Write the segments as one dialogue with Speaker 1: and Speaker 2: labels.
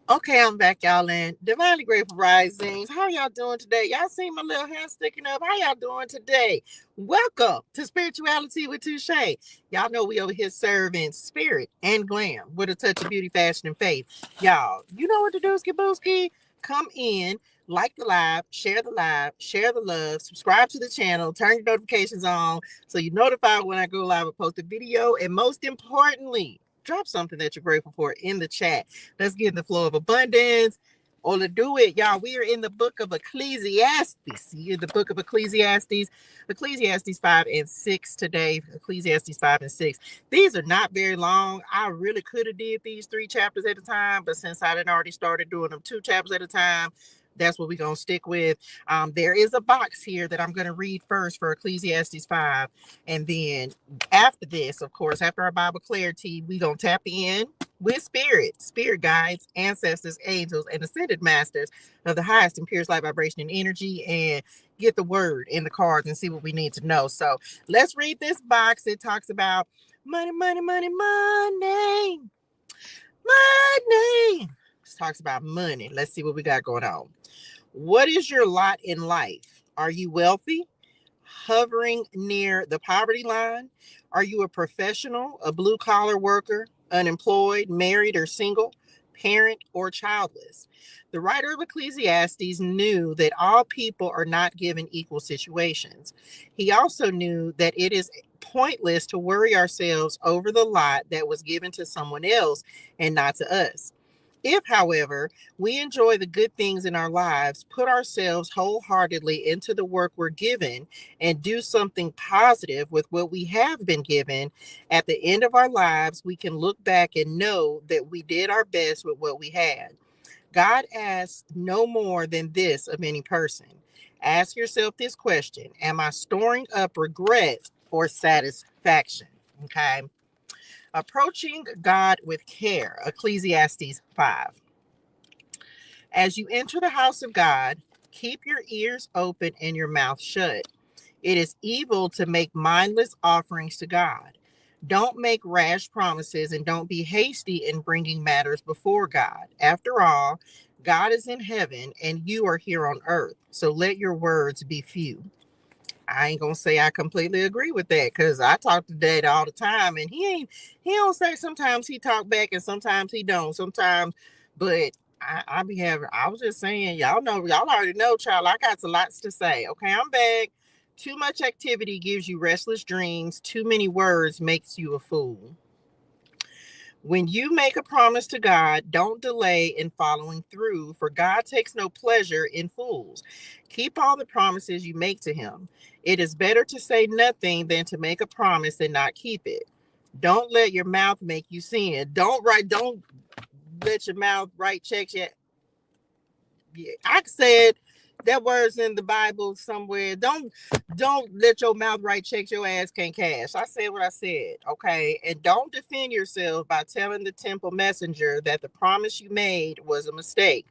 Speaker 1: Okay, I'm back, y'all, and Divinely Grateful Risings. How y'all doing today? Y'all see my little hand sticking up? How y'all doing today? Welcome to Spirituality with Touche. Y'all know we over here serving spirit and glam with a touch of beauty, fashion, and faith. Y'all, you know what to do, Skibooski? Come in, like the live, share the love, subscribe to the channel, turn your notifications on so you're notified when I go live and post a video, and most importantly, drop something that you're grateful for in the chat. Let's get in the flow of abundance. Or to do it, y'all, we are in the book of Ecclesiastes. You're in the book of Ecclesiastes 5 and 6 today. Ecclesiastes 5 and 6. These are not very long. I really could have did these 3 chapters at a time, but since I had already started doing them 2 chapters at a time, that's what we're going to stick with. There is a box here that I'm going to read first for Ecclesiastes 5. And then after this, of course, after our Bible clarity, we're going to tap in with spirit guides, ancestors, angels, and ascended masters of the highest and purest light vibration and energy, and get the word in the cards and see what we need to know. So let's read this box. It talks about money. It talks about money. Let's see what we got going on. What is your lot in life? Are you wealthy? Hovering near the poverty line? Are you a professional, a blue-collar worker, unemployed, married or single, parent or childless? The writer of Ecclesiastes knew that all people are not given equal situations. He also knew that it is pointless to worry ourselves over the lot that was given to someone else and not to us. If, however, we enjoy the good things in our lives, put ourselves wholeheartedly into the work we're given, and do something positive with what we have been given, at the end of our lives, we can look back and know that we did our best with what we had. God asks no more than this of any person. Ask yourself this question: am I storing up regret or satisfaction? Okay. Approaching God with care, Ecclesiastes 5. As you enter the house of God, keep your ears open and your mouth shut. It is evil to make mindless offerings to God. Don't make rash promises and don't be hasty in bringing matters before God. After all, God is in heaven and you are here on earth, so let your words be few. I ain't gonna say I completely agree with that, because I talk to Dad all the time, and he don't say, sometimes he talk back and sometimes he don't. Sometimes, but I was just saying, y'all already know, child, I got lots to say. Okay, I'm back. Too much activity gives you restless dreams. Too many words makes you a fool. When you make a promise to God, don't delay in following through, for God takes no pleasure in fools. Keep all the promises you make to him. It is better to say nothing than to make a promise and not keep it. Don't let your mouth make you sin. Don't let your mouth write checks yet. Yeah, I said that word's in the Bible somewhere. Don't let your mouth write checks your ass can't cash. I said what I said, okay? And don't defend yourself by telling the temple messenger that the promise you made was a mistake.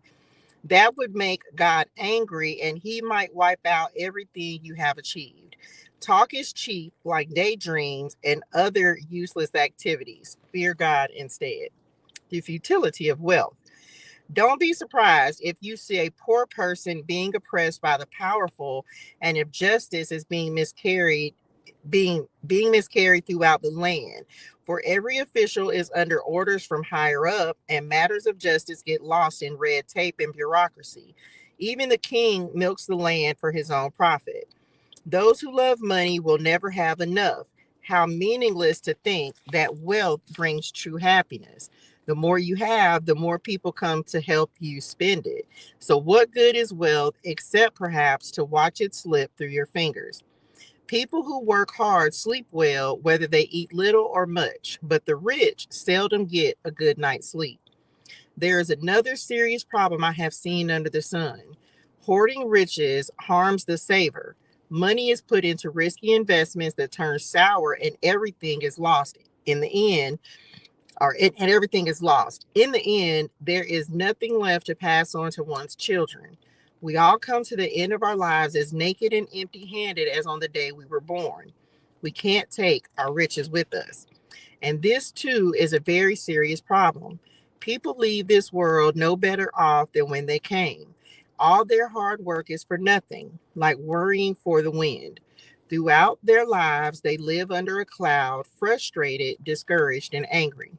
Speaker 1: That would make God angry, and he might wipe out everything you have achieved. Talk is cheap, like daydreams and other useless activities. Fear God instead. The futility of wealth. Don't be surprised if you see a poor person being oppressed by the powerful, and if justice is being miscarried throughout the land. For every official is under orders from higher up, and matters of justice get lost in red tape and bureaucracy. Even the king milks the land for his own profit. Those who love money will never have enough. How meaningless to think that wealth brings true happiness. The more you have, the more people come to help you spend it. So what good is wealth except perhaps to watch it slip through your fingers? People who work hard sleep well, whether they eat little or much, but the rich seldom get a good night's sleep. There is another serious problem I have seen under the sun. Hoarding riches harms the saver. Money is put into risky investments that turn sour, and everything is lost in the end. and everything is lost. In the end, there is nothing left to pass on to one's children. We all come to the end of our lives as naked and empty-handed as on the day we were born. We can't take our riches with us. And this, too, is a very serious problem. People leave this world no better off than when they came. All their hard work is for nothing, like worrying for the wind. Throughout their lives, they live under a cloud, frustrated, discouraged, and angry.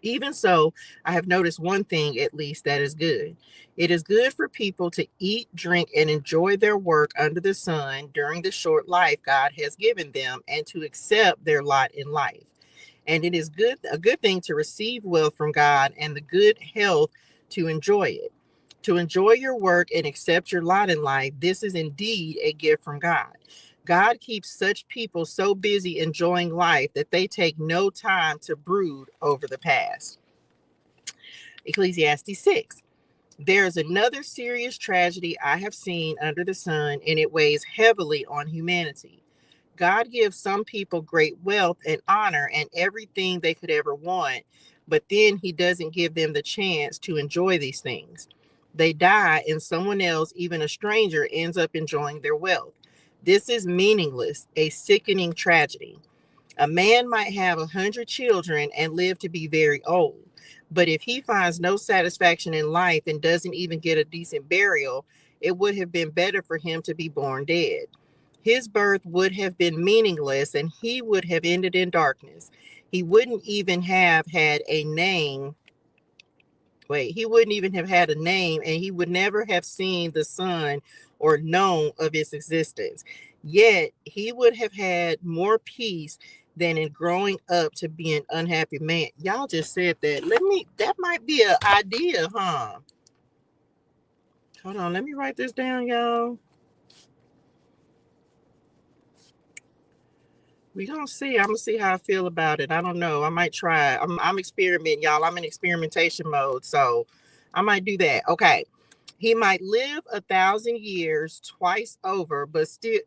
Speaker 1: Even so, I have noticed one thing at least that is good. It is good for people to eat, drink, and enjoy their work under the sun during the short life God has given them and to accept their lot in life. And it is a good thing to receive wealth from God and the good health to enjoy it. To enjoy your work and accept your lot in life, this is indeed a gift from God. God keeps such people so busy enjoying life that they take no time to brood over the past. Ecclesiastes 6. There is another serious tragedy I have seen under the sun, and it weighs heavily on humanity. God gives some people great wealth and honor and everything they could ever want, but then he doesn't give them the chance to enjoy these things. They die, and someone else, even a stranger, ends up enjoying their wealth. This is meaningless, a sickening tragedy. A man might have 100 children and live to be very old, but if he finds no satisfaction in life and doesn't even get a decent burial, it would have been better for him to be born dead. His birth would have been meaningless and he would have ended in darkness. He wouldn't even have had a name. He wouldn't even have had a name, and he would never have seen the sun or known of its existence. Yet he would have had more peace than in growing up to be an unhappy man. Y'all just said that. That might be an idea, huh? Hold on, let me write this down, y'all. We gonna see. I'm gonna see how I feel about it. I don't know. I might try. I'm experimenting, y'all. I'm in experimentation mode, so I might do that. Okay. He might live 1,000 years twice over, but still,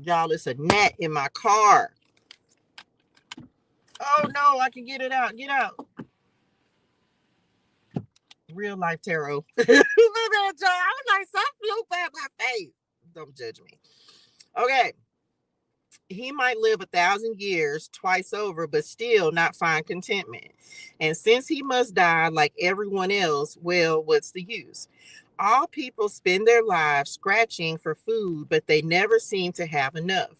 Speaker 1: y'all, it's a gnat in my car. Oh no, I can get it out. Get out. Real life tarot. Look at that, y'all. I was like, something flew past my face. Don't judge me. Okay. He might live 1,000 years twice over, but still not find contentment. And since he must die like everyone else, well, what's the use? All people spend their lives scratching for food, but they never seem to have enough.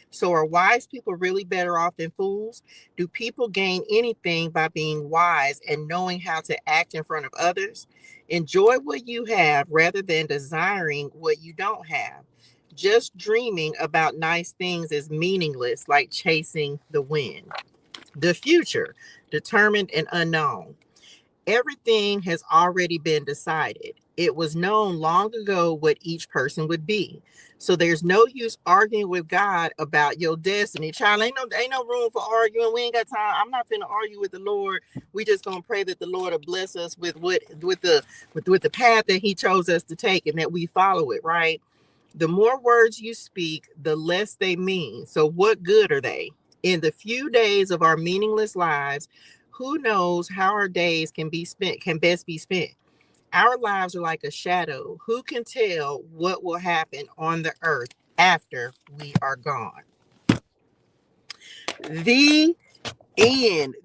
Speaker 1: So are wise people really better off than fools? Do people gain anything by being wise and knowing how to act in front of others? Enjoy what you have rather than desiring what you don't have. Just dreaming about nice things is meaningless, like chasing the wind. The future, determined and unknown. Everything has already been decided. It was known long ago what each person would be. So there's no use arguing with God about your destiny. Child, ain't no room for arguing. We ain't got time. I'm not finna argue with the Lord. We just gonna pray that the Lord will bless us with the path that he chose us to take and that we follow it, right? The more words you speak, the less they mean. So what good are they? In the few days of our meaningless lives, who knows how our days can best be spent? Our lives are like a shadow. Who can tell what will happen on the earth after we are gone? The end.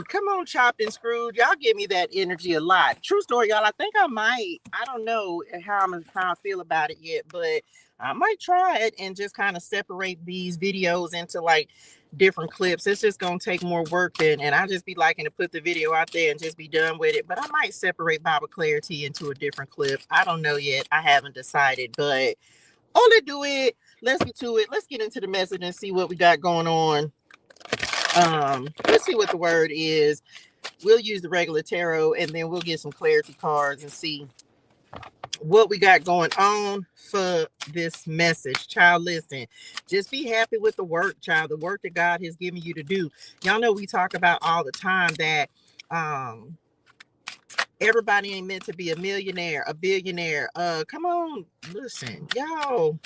Speaker 1: Come on, Chopped and Screwed. Y'all give me that energy a lot. True story, y'all. I think I might. I don't know how I feel about it yet, but I might try it and just kind of separate these videos into like different clips. It's just gonna take more work and I just be liking to put the video out there and just be done with it. But I might separate Bible Clarity into a different clip. I don't know yet. I haven't decided, but only do it. Let's get to it. Let's get into the message and see what we got going on. Let's see what the word is. We'll use the regular tarot and then we'll get some clarity cards and see what we got going on for this message. Child, listen, just be happy with the work, child, the work that God has given you to do. Y'all know we talk about all the time that everybody ain't meant to be a millionaire, a billionaire. Come on, listen, y'all.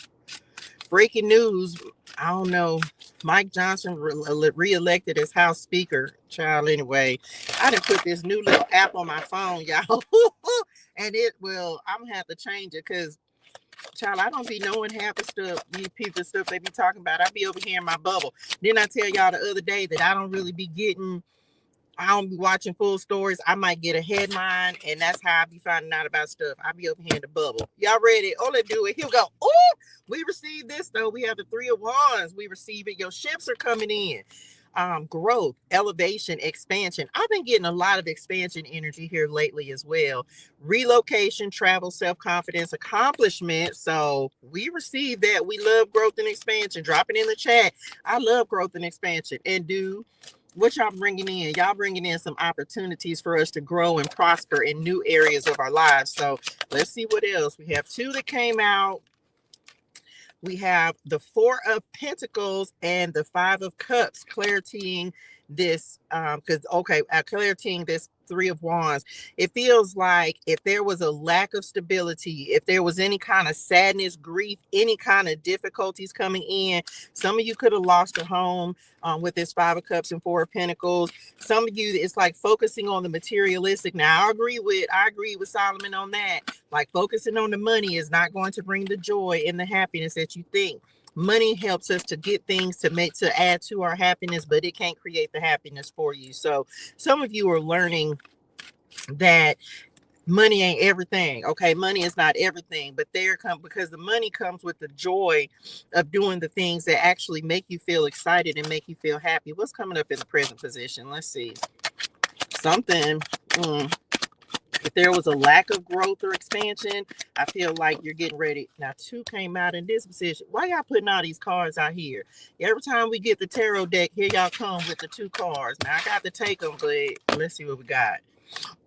Speaker 1: Breaking news. I don't know. Mike Johnson re-elected as House Speaker. Child, anyway, I done put this new little app on my phone, y'all. And it will, I'm gonna have to change it because, child, I don't be knowing half the stuff, these people stuff they be talking about. I be over here in my bubble. Then I tell y'all the other day that I don't really be getting, I don't be watching full stories. I might get a headline, and that's how I be finding out about stuff. I be over here in the bubble. Y'all ready? Oh, let's do it. Here we go. Oh, we received this, though. We have the 3 of Wands. We receive it. Your ships are coming in. Growth, elevation, expansion. I've been getting a lot of expansion energy here lately as well. Relocation, travel, self-confidence, accomplishment. So we receive that. We love growth and expansion. Drop it in the chat. I love growth and expansion. And what y'all bringing in? Y'all bringing in some opportunities for us to grow and prosper in new areas of our lives. So let's see what else. We have 2 that came out. We have the 4 of Pentacles and the 5 of Cups, claritying this, claritying this 3 of Wands. It feels like if there was a lack of stability, if there was any kind of sadness, grief, any kind of difficulties coming in, some of you could have lost a home with this 5 of Cups and 4 of Pentacles. Some of you, it's like focusing on the materialistic. Now, I agree with Solomon on that. Like focusing on the money is not going to bring the joy and the happiness that you think. Money helps us to get things to add to our happiness, but it can't create the happiness for you. So some of you are learning that money ain't everything. Okay, money is not everything, but because the money comes with the joy of doing the things that actually make you feel excited and make you feel happy. What's coming up in the present position? Let's see. Something. If there was a lack of growth or expansion, I feel like you're getting ready. Now, 2 came out in this position. Why y'all putting all these cards out here? Every time we get the tarot deck, here y'all come with the 2 cards. Now, I got to take them, but let's see what we got.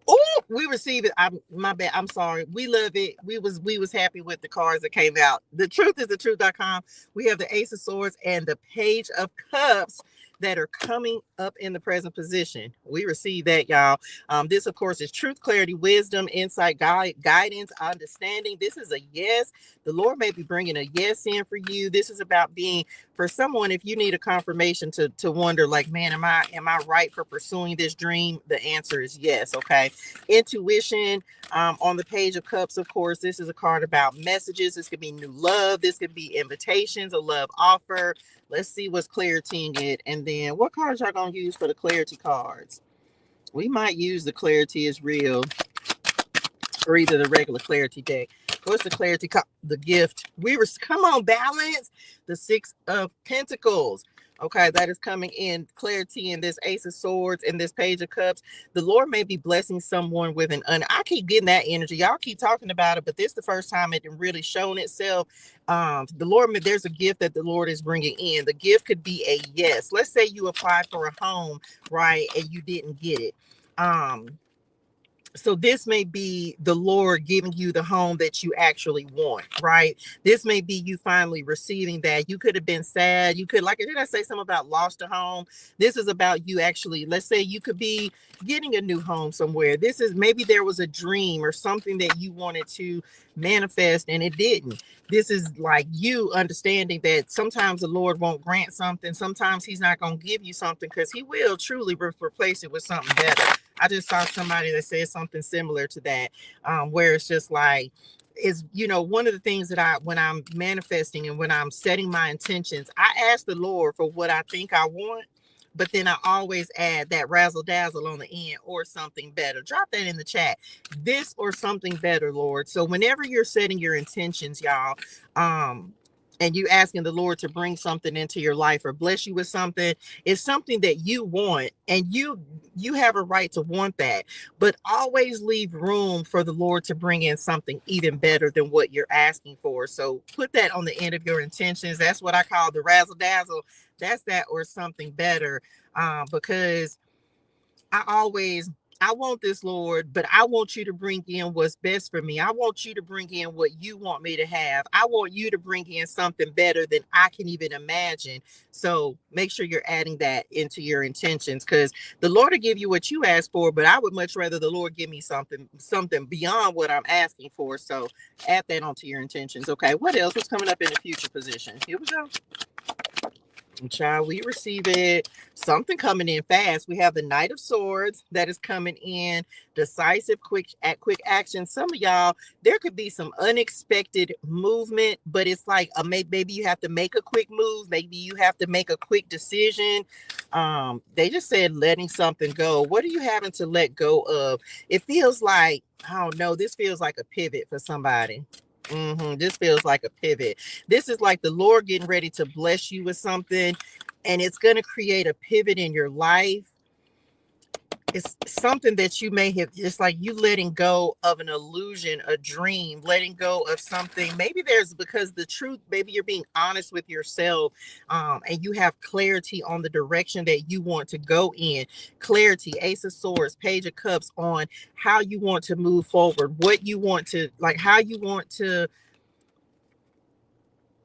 Speaker 1: Oh, we received it. My bad. I'm sorry. We love it. We was happy with the cards that came out. The truth is the truth.com. We have the Ace of Swords and the Page of Cups that are coming up in the present position. We receive that, y'all. This, of course, is truth, clarity, wisdom, insight, guidance, understanding. This is a yes. The Lord may be bringing a yes in for you. This is about being, for someone, if you need a confirmation to wonder, like, man, am I right for pursuing this dream? The answer is yes. Okay. Intuition. On the Page of Cups, of course, this is a card about messages. This could be new love. This could be invitations, a love offer. Let's see what's claritying it. And then what cards y'all going to use for the clarity cards? We might use the Clarity is Real or either the regular clarity deck. What's the clarity? The gift. Come on, balance. The 6 of Pentacles. Okay, that is coming in clarity in this Ace of Swords and this Page of Cups. The Lord may be blessing someone with I keep getting that energy. Y'all keep talking about it, but this is the first time it really shown itself. The Lord, there's a gift that the Lord is bringing in. The gift could be a yes. Let's say you applied for a home, right, and you didn't get it. So this may be the Lord giving you the home that you actually want, right? This may be you finally receiving that. You could have been sad. You could, like, did I say something about lost a home? This is about you actually, let's say you could be getting a new home somewhere. This is, maybe there was a dream or something that you wanted to manifest and it didn't. This is like you understanding that sometimes the Lord won't grant something. Sometimes he's not going to give you something because he will truly replace it with something better. I just saw somebody that said something similar to that, where it's just like, is, one of the things that when I'm manifesting and when I'm setting my intentions, I ask the Lord for what I think I want, but then I always add that razzle dazzle on the end or something better. Drop that in the chat. This or something better, Lord. So whenever you're setting your intentions, y'all, and you asking the Lord to bring something into your life or bless you with something, it's something that you want, and you have a right to want that, but always leave room for the Lord to bring in something even better than what you're asking for. So put that on the end of your intentions. That's what I call the razzle dazzle. That's that or something better, because I I want this, Lord, but I want you to bring in what's best for me. I want you to bring in what you want me to have. I want you to bring in something better than I can even imagine. So make sure you're adding that into your intentions, because the Lord will give you what you ask for, but I would much rather the Lord give me something beyond what I'm asking for. So add that onto your intentions. Okay, what else? What's coming up in the future position? Here we go. Child, we receive it. Something coming in fast. We have the Knight of Swords that is coming in, decisive, quick action. Some of y'all, there could be some unexpected movement, but it's like maybe you have to make a quick move. Maybe you have to make a quick decision. They just said letting something go. What are you having to let go of? It feels like, I don't know, this feels like a pivot for somebody. This feels like a pivot. This is like the Lord getting ready to bless you with something, and it's going to create a pivot in your life. It's something that you may have, it's like you letting go of an illusion, a dream, letting go of something. Maybe there's, because the truth, maybe you're being honest with yourself, and you have clarity on the direction that you want to go in. Clarity, Ace of Swords, Page of Cups, on how you want to move forward, what you want to, like how you want to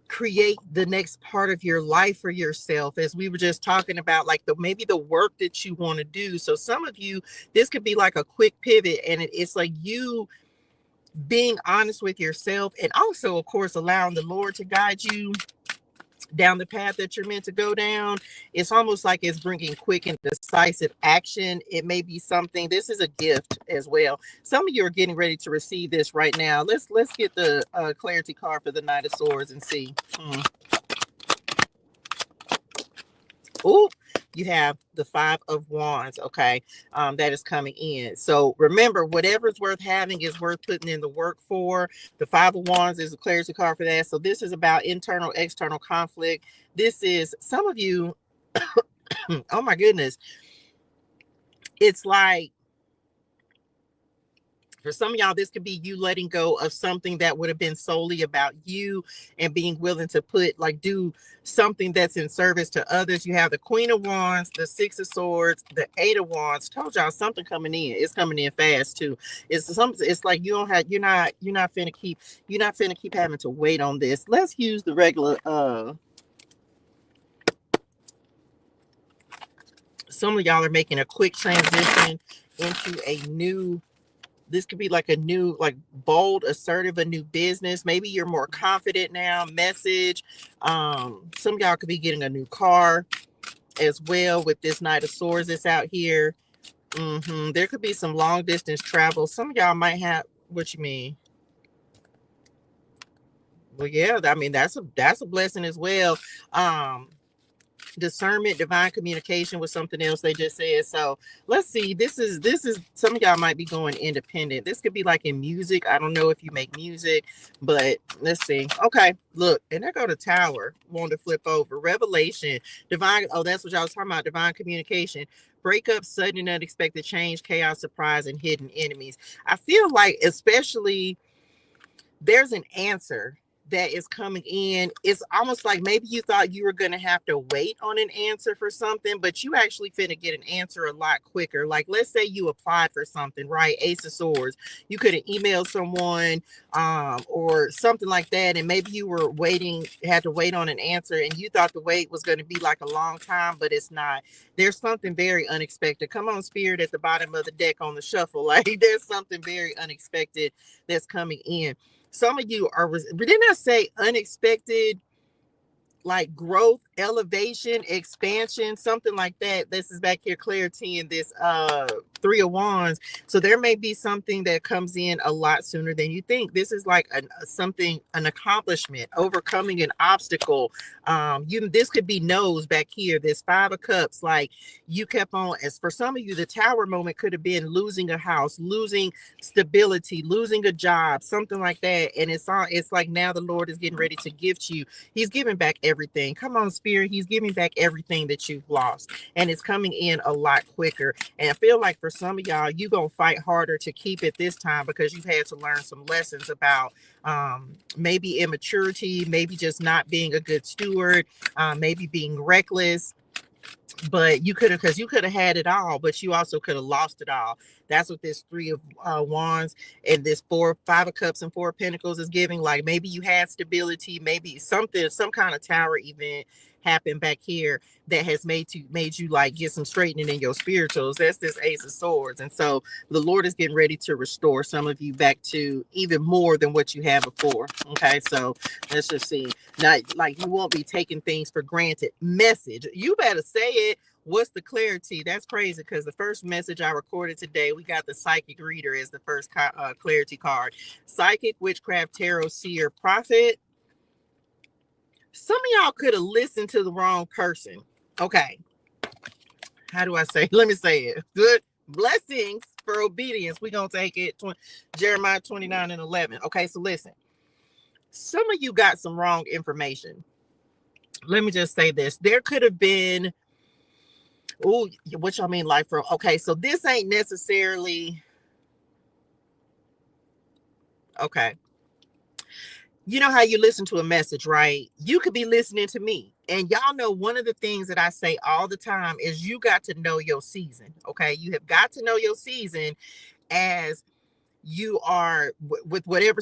Speaker 1: create the next part of your life for yourself, as we were just talking about, like maybe the work that you want to do. So some of you, this could be like a quick pivot, and it's like you being honest with yourself, and also, of course, allowing the Lord to guide you down the path that you're meant to go down. It's almost like it's bringing quick and decisive action. It may be something, this is a gift as well. Some of you are getting ready to receive this right now. Let's get the clarity card for the Knight of Swords and see. Oh, you have the Five of Wands. Okay, that is coming in. So remember, whatever's worth having is worth putting in the work for. The Five of Wands is a clarity card for that. So this is about internal, external conflict. This is some of you. Oh my goodness, it's like, for some of y'all, this could be you letting go of something that would have been solely about you, and being willing to do something that's in service to others. You have the Queen of Wands, the Six of Swords, the Eight of Wands. Told y'all something coming in. It's coming in fast too. It's like you're not finna keep having to wait on this. Let's use the regular some of y'all are making a quick transition into a new, this could be like a new, like bold, assertive, a new business. Maybe you're more confident now. Message. Some of y'all could be getting a new car as well with this Knight of Swords that's out here. There could be some long distance travel. Some of y'all might have, what you mean? Well, yeah, I mean, that's a blessing as well. Discernment, divine communication was something else they just said. So let's see, this is some of y'all might be going independent. This could be like in music. I don't know if you make music, but let's see. Okay, look, and there go the Tower. Wanted to flip over. Revelation, divine, oh, that's what y'all was talking about, divine communication. Breakup, sudden and unexpected change, chaos, surprise, and hidden enemies. I feel like, especially, there's an answer that is coming in. It's almost like maybe you thought you were going to have to wait on an answer for something, but you actually finna get an answer a lot quicker. Like, let's say you applied for something, right? Ace of Swords. You could have emailed someone or something like that, and maybe you were had to wait on an answer, and you thought the wait was going to be like a long time, but it's not. There's something very unexpected. Come on, Spirit, at the bottom of the deck on the shuffle. Like, there's something very unexpected that's coming in. Some of you are, didn't I say unexpected, like growth, elevation, expansion, something like that? This is back here, clarity, in this Three of Wands. So there may be something that comes in a lot sooner than you think. This is like an accomplishment, overcoming an obstacle. This could be no's back here. This Five of Cups, like you kept on. As for some of you, the Tower moment could have been losing a house, losing stability, losing a job, something like that. And it's like now the Lord is getting ready to gift you. He's giving back everything. Come on, Spirit. He's giving back everything that you've lost. And it's coming in a lot quicker. And I feel like for some of y'all, you're going to fight harder to keep it this time, because you've had to learn some lessons about maybe immaturity, maybe just not being a good steward, maybe being reckless. But you could have, because you could have had it all, but you also could have lost it all. That's what this Three of Wands and this Five of Cups and Four of Pentacles is giving. Like maybe you had stability, maybe some kind of tower event happened back here that has made you like get some straightening in your spirituals. That's this Ace of Swords. And so the Lord is getting ready to restore some of you back to even more than what you had before. Okay, so let's just see. Not like you won't be taking things for granted. Message, you better say it. What's the clarity? That's crazy, because the first message I recorded today, we got the psychic reader as the first clarity card. Psychic, witchcraft, tarot, seer, prophet. Some of y'all could have listened to the wrong person. Okay. How do I say? Let me say it. Good blessings for obedience. We're going to take it. Jeremiah 29:11. Okay, so listen. Some of you got some wrong information. Let me just say this. There could have been, oh, what y'all mean like from? Okay, so this ain't necessarily, okay. You know how you listen to a message, right? You could be listening to me. And y'all know one of the things that I say all the time is you got to know your season, okay? You have got to know your season as you are with whatever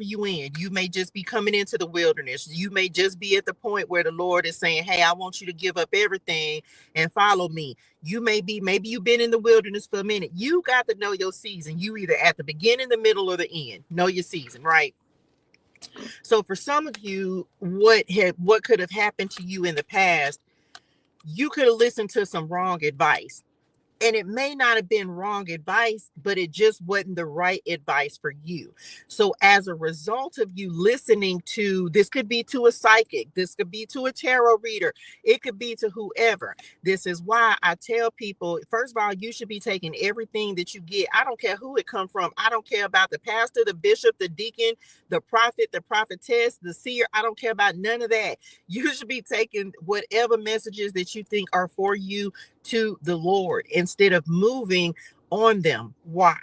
Speaker 1: you in. You may just be coming into the wilderness. You may just be at the point where the Lord is saying, hey, I want you to give up everything and follow me. You may be, maybe you've been in the wilderness for a minute. You got to know your season. You either at the beginning, the middle, or the end. Know your season, right? So for some of you, what could have happened to you in the past, you could have listened to some wrong advice. And it may not have been wrong advice, but it just wasn't the right advice for you. So as a result of you listening to, this could be to a psychic, this could be to a tarot reader, it could be to whoever. This is why I tell people, first of all, you should be taking everything that you get. I don't care who it come from. I don't care about the pastor, the bishop, the deacon, the prophet, the prophetess, the seer. I don't care about none of that. You should be taking whatever messages that you think are for you to the Lord instead of moving on them. Why?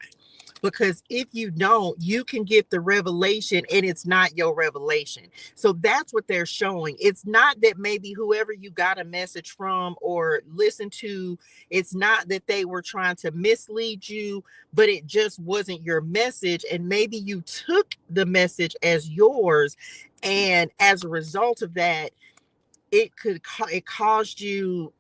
Speaker 1: Because if you don't, you can get the revelation and it's not your revelation. So that's what they're showing. It's not that maybe whoever you got a message from or listened to, it's not that they were trying to mislead you, but it just wasn't your message. And maybe you took the message as yours. And as a result of that, it caused you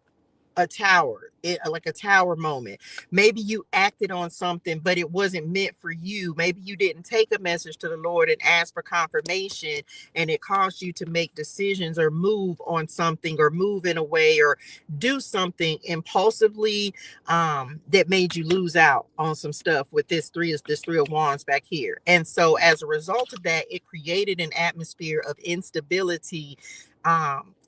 Speaker 1: a tower, like a tower moment. Maybe you acted on something, but it wasn't meant for you. Maybe you didn't take a message to the Lord and ask for confirmation, and it caused you to make decisions or move on something or move in a way or do something impulsively that made you lose out on some stuff with this three of wands back here. And so as a result of that, it created an atmosphere of instability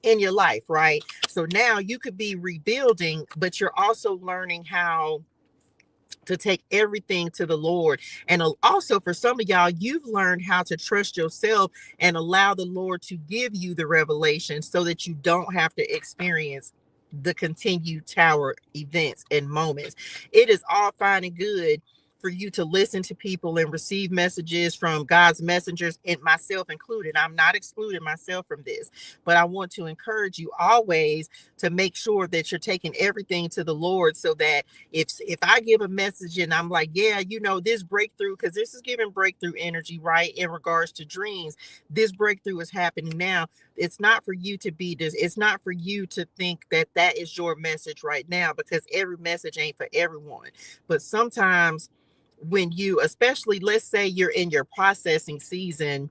Speaker 1: in your life, right? So now you could be rebuilding, but you're also learning how to take everything to the Lord. And also for some of y'all, you've learned how to trust yourself and allow the Lord to give you the revelation so that you don't have to experience the continued tower events and moments. It is all fine and good for you to listen to people and receive messages from God's messengers, and myself included. I'm not excluding myself from this, but I want to encourage you always to make sure that you're taking everything to the Lord, so that if I give a message and I'm like, yeah, you know, this breakthrough, because this is giving breakthrough energy, right? In regards to dreams, this breakthrough is happening now. It's not for you to be this. It's not for you to think that that is your message right now, because every message ain't for everyone. But sometimes when you, especially, let's say you're in your processing season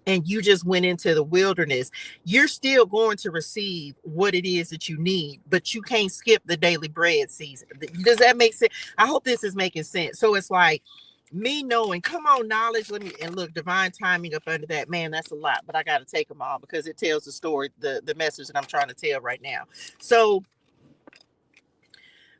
Speaker 1: and you just went into the wilderness, you're still going to receive what it is that you need, but you can't skip the daily bread season. Does that make sense? I hope this is making sense. So it's like me knowing, come on, knowledge, let me, and look, divine timing up under that, man, that's a lot, but I got to take them all because it tells the story, the message that I'm trying to tell right now. So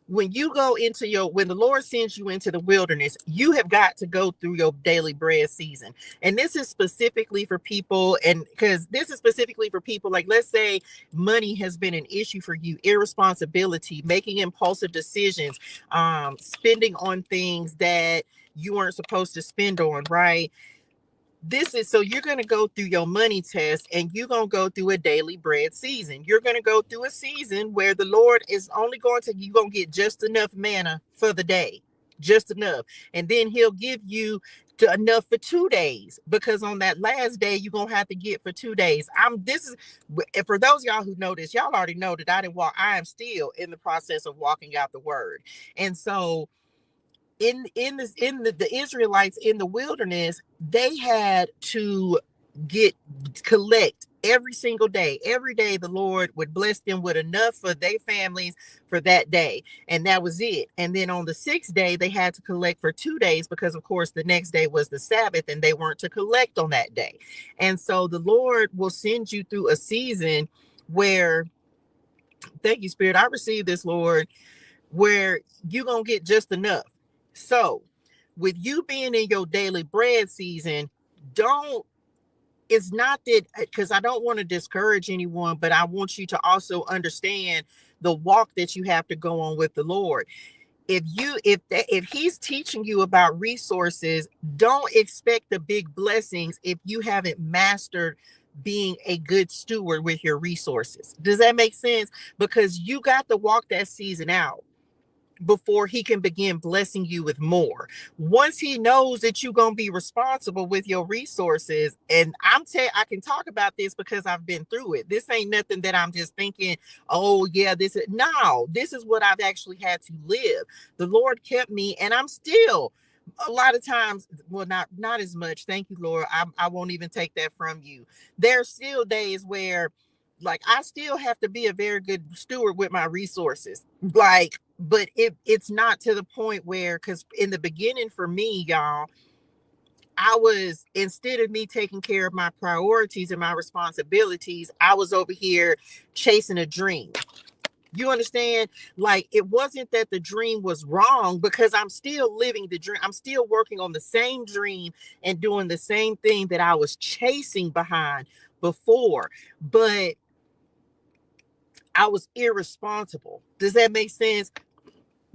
Speaker 1: when you go into when the Lord sends you into the wilderness, you have got to go through your daily bread season. And this is specifically for people, and because this is specifically for people, like, let's say money has been an issue for you, irresponsibility, making impulsive decisions, spending on things that you weren't supposed to spend on, right? this is, so you're going to go through your money test, and you're going to go through a daily bread season. You're going to go through a season where the Lord is only going to, you're going to get just enough manna for the day, just enough. And then he'll give you enough for 2 days, because on that last day, you're going to have to get for 2 days. This is, for those of y'all who know this, y'all already know that I am still in the process of walking out the word. And so, the Israelites in the wilderness, they had to collect every single day. Every day the Lord would bless them with enough for their families for that day, and that was it. And then on the 6th day they had to collect for 2 days, because of course the next day was the Sabbath and they weren't to collect on that day. And so the Lord will send you through a season where, thank you, Spirit, I received this, Lord, where you're gonna get just enough. So with you being in your daily bread season, it's not that, because I don't want to discourage anyone, but I want you to also understand the walk that you have to go on with the Lord. If he's teaching you about resources, don't expect the big blessings if you haven't mastered being a good steward with your resources. Does that make sense? Because you got to walk that season out before he can begin blessing you with more. Once he knows that you're going to be responsible with your resources, and I can talk about this because I've been through it. This ain't nothing that I'm just thinking, oh yeah, this is what I've actually had to live. The Lord kept me, and I'm still, a lot of times, well, not as much. Thank you, Lord. I won't even take that from you. There's still days where, like, I still have to be a very good steward with my resources. Like, but it's not to the point where, because in the beginning for me, y'all, I was, instead of me taking care of my priorities and my responsibilities, I was over here chasing a dream. You understand? Like, it wasn't that the dream was wrong, because I'm still living the dream. I'm still working on the same dream and doing the same thing that I was chasing behind before. But I was irresponsible. Does that make sense?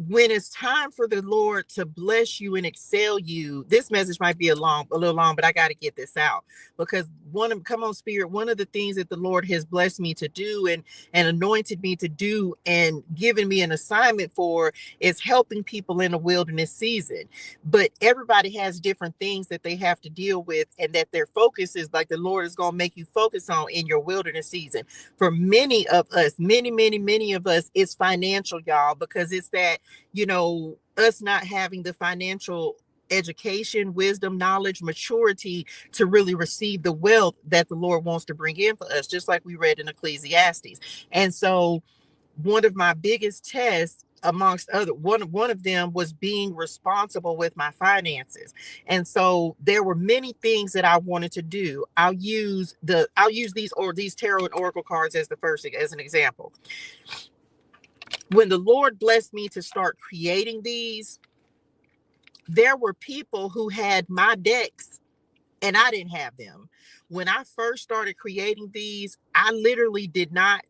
Speaker 1: When it's time for the Lord to bless you and excel you, this message might be a little long, but I got to get this out, because come on, Spirit, one of the things that the Lord has blessed me to do and anointed me to do and given me an assignment for is helping people in a wilderness season. But everybody has different things that they have to deal with, and that their focus is, like, the Lord is going to make you focus on in your wilderness season. For many of us, many of us, it's financial, y'all, because it's that, us not having the financial education, wisdom, knowledge, maturity to really receive the wealth that the Lord wants to bring in for us, just like we read in Ecclesiastes. And so one of my biggest tests, amongst other, one of them was being responsible with my finances. And so there were many things that I wanted to do. I'll use these tarot and oracle cards as an example. When the Lord blessed me to start creating these, there were people who had my decks and I didn't have them. When I first started creating these, I literally did not,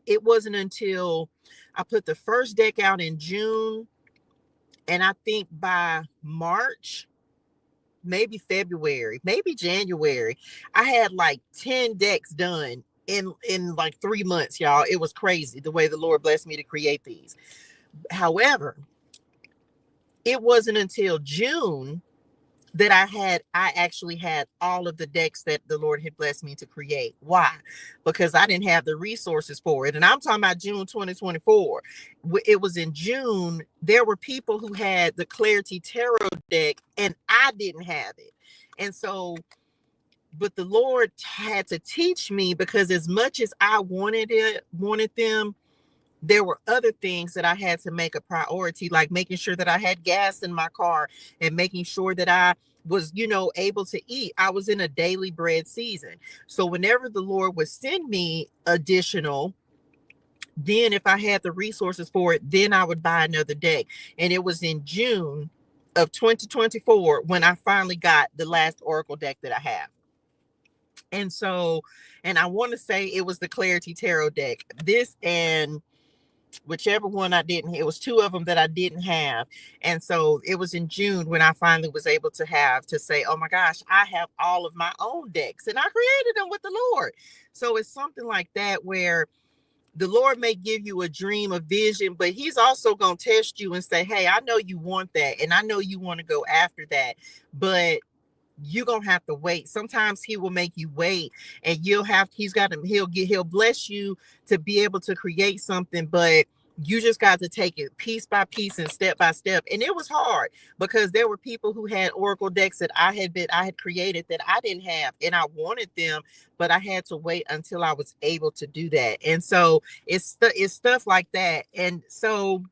Speaker 1: it wasn't until I put the first deck out in June, and I think by March, maybe February, maybe January, I had like 10 decks done in like 3 months, y'all. It was crazy the way the Lord blessed me to create these. However, it wasn't until June that I actually had all of the decks that the Lord had blessed me to create. Why? Because I didn't have the resources for it. And I'm talking about June 2024. It was in June. There were people who had the Clarity Tarot deck and I didn't have it. And so, but the Lord had to teach me, because as much as I wanted them, there were other things that I had to make a priority, like making sure that I had gas in my car and making sure that I was, able to eat. I was in a daily bread season. So whenever the Lord would send me additional, then if I had the resources for it, then I would buy another deck. And it was in June of 2024 when I finally got the last Oracle deck that I have. And I want to say it was the Clarity Tarot deck. This, and whichever one I didn't, it was two of them that I didn't have. And so it was in June when I finally was able to say, oh my gosh, I have all of my own decks and I created them with the Lord. So it's something like that where the Lord may give you a dream, a vision, but he's also going to test you and say, hey, I know you want that. And I know you want to go after that, but you're going to have to wait. Sometimes he will make you wait, and he'll bless you to be able to create something, but you just got to take it piece by piece and step by step. And it was hard because there were people who had oracle decks that I had created that I didn't have, and I wanted them, but I had to wait until I was able to do that. And so it's stuff like that. And so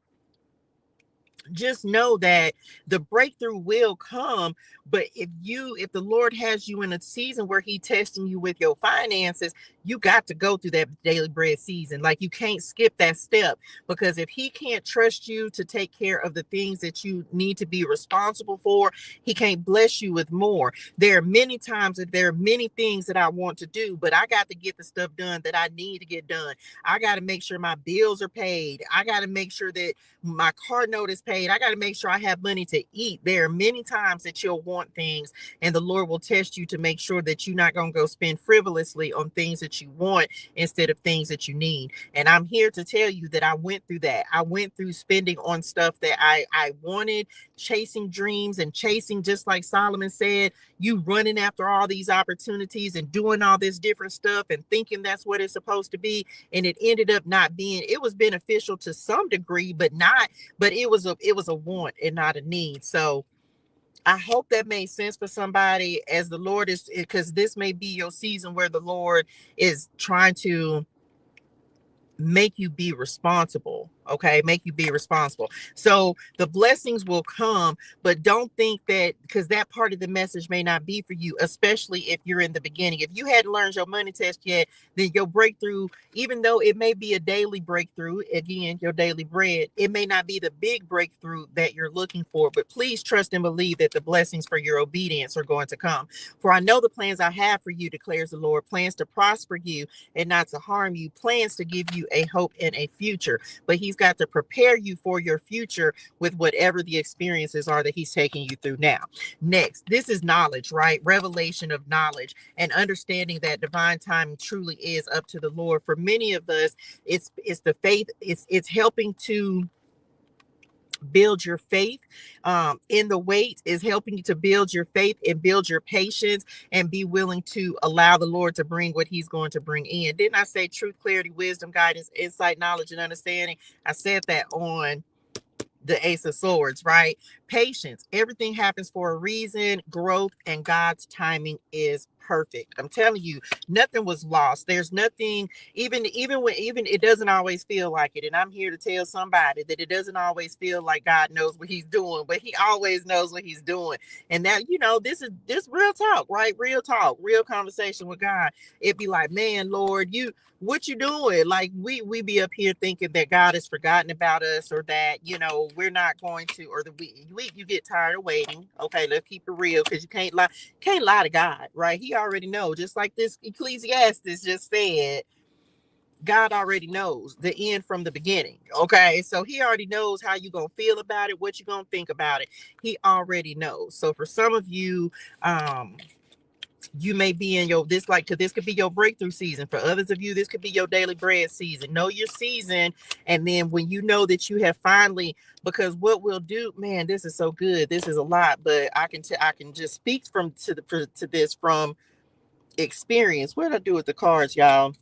Speaker 1: just know that the breakthrough will come, but if the Lord has you in a season where he's testing you with your finances, you got to go through that daily bread season. Like, you can't skip that step, because if he can't trust you to take care of the things that you need to be responsible for, he can't bless you with more. There are many times that there are many things that I want to do, but I got to get the stuff done that I need to get done. I got to make sure my bills are paid. I got to make sure that my car note is paid. I got to make sure I have money to eat. There are many times that you'll want things, and the Lord will test you to make sure that you're not going to go spend frivolously on things that you want instead of things that you need. And I'm here to tell you that I went through that. I went through spending on stuff that I wanted, chasing dreams and chasing, just like Solomon said, you running after all these opportunities and doing all this different stuff and thinking that's what it's supposed to be. And it ended up not being. It was beneficial to some degree, but it was a want and not a need. So I hope that made sense for somebody, as the Lord is, because this may be your season where the Lord is trying to make you be responsible. Okay, make you be responsible. So the blessings will come, but don't think that, because that part of the message may not be for you, especially if you're in the beginning. If you hadn't learned your money test yet, then your breakthrough, even though it may be a daily breakthrough, again, your daily bread, it may not be the big breakthrough that you're looking for, but please trust and believe that the blessings for your obedience are going to come. For I know the plans I have for you, declares the Lord, plans to prosper you and not to harm you, plans to give you a hope and a future. But he's got to prepare you for your future with whatever the experiences are that he's taking you through now. Next, this is knowledge, right? Revelation of knowledge and understanding that divine timing truly is up to the Lord. For many of us, it's the faith. It's helping to build your faith in the wait, is helping you to build your faith and build your patience and be willing to allow the Lord to bring what he's going to bring in. Didn't I say truth, clarity, wisdom, guidance, insight, knowledge, and understanding? I said that on the Ace of Swords, right? Patience. Everything happens for a reason. Growth, and God's timing is perfect. I'm telling you, nothing was lost. There's nothing, even it doesn't always feel like it. And I'm here to tell somebody that it doesn't always feel like God knows what he's doing, but he always knows what he's doing. And that, this is real talk, right? Real talk, real conversation with God. It'd be like, man, Lord, what you doing? Like, we be up here thinking that God has forgotten about us, or that, we're not going to, or you get tired of waiting. Okay, let's keep it real, because you can't lie to God, right? He already knows. Just like this Ecclesiastes just said, God already knows the end from the beginning. Okay, so he already knows how you're gonna feel about it, what you're gonna think about it. He already knows. So for some of you, you may be in this could be your breakthrough season. For others of you, this could be your daily bread season. Know your season, and then when you know that you have finally, because what we'll do, man, this is so good. This is a lot, but I can just speak to this from experience. What did I do with the cards, y'all?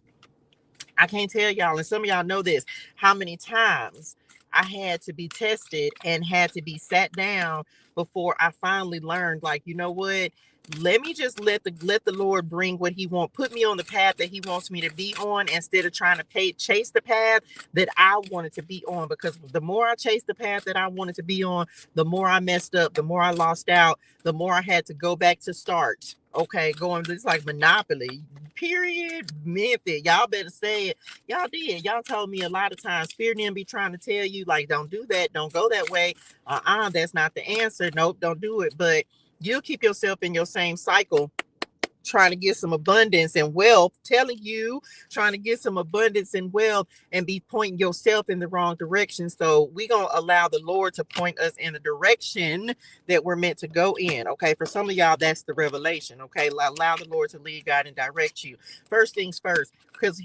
Speaker 1: I can't tell y'all, and some of y'all know this, how many times I had to be tested and had to be sat down before I finally learned, like, you know what? Let me just let the Lord bring what he wants, put me on the path that he wants me to be on, instead of trying to chase the path that I wanted to be on. Because the more I chased the path that I wanted to be on, the more I messed up, the more I lost out, the more I had to go back to start. Okay, going, it's like Monopoly, period, method. Y'all better say it. Y'all did. Y'all told me a lot of times. Spirit didn't be trying to tell you, like, don't do that, don't go that way. That's not the answer. Nope, don't do it. But you'll keep yourself in your same cycle, trying to get some abundance and wealth, telling you, trying to get some abundance and wealth, and be pointing yourself in the wrong direction. So we're going to allow the Lord to point us in the direction that we're meant to go in. Okay. For some of y'all, that's the revelation. Okay. Allow the Lord to lead, guide, and direct you. First things first, because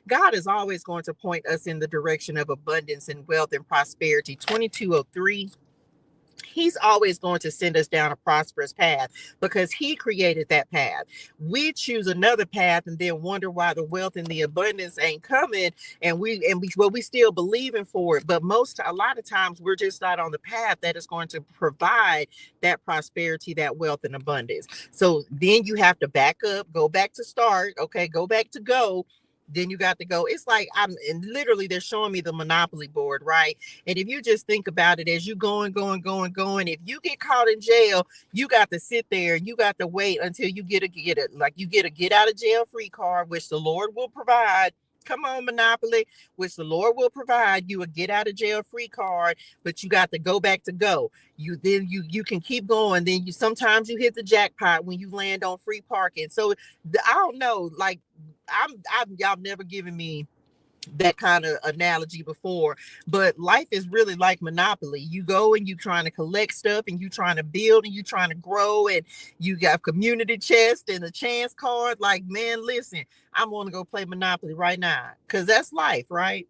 Speaker 1: God is always going to point us in the direction of abundance and wealth and prosperity. 2203. He's always going to send us down a prosperous path because he created that path. We choose another path and then wonder why the wealth and the abundance ain't coming, and we still believing for it. But a lot of times we're just not on the path that is going to provide that prosperity, that wealth and abundance. So then you have to back up, go back to start. Okay, go back to go. Then you got to go. It's like and literally they're showing me the Monopoly board, right? And if you just think about it, as you going, if you get caught in jail, you got to sit there and you got to wait until you get a get out of jail free card, which the Lord will provide. Come on, Monopoly, which the Lord will provide you a get out of jail free card, but you got to go back to go. You can keep going. Then sometimes you hit the jackpot when you land on free parking. So I don't know, like y'all never given me that kind of analogy before, but life is really like Monopoly. You go and you trying to collect stuff and you trying to build and you trying to grow, and you got community chest and a chance card. Like, man, listen, I'm going to go play Monopoly right now because that's life, right?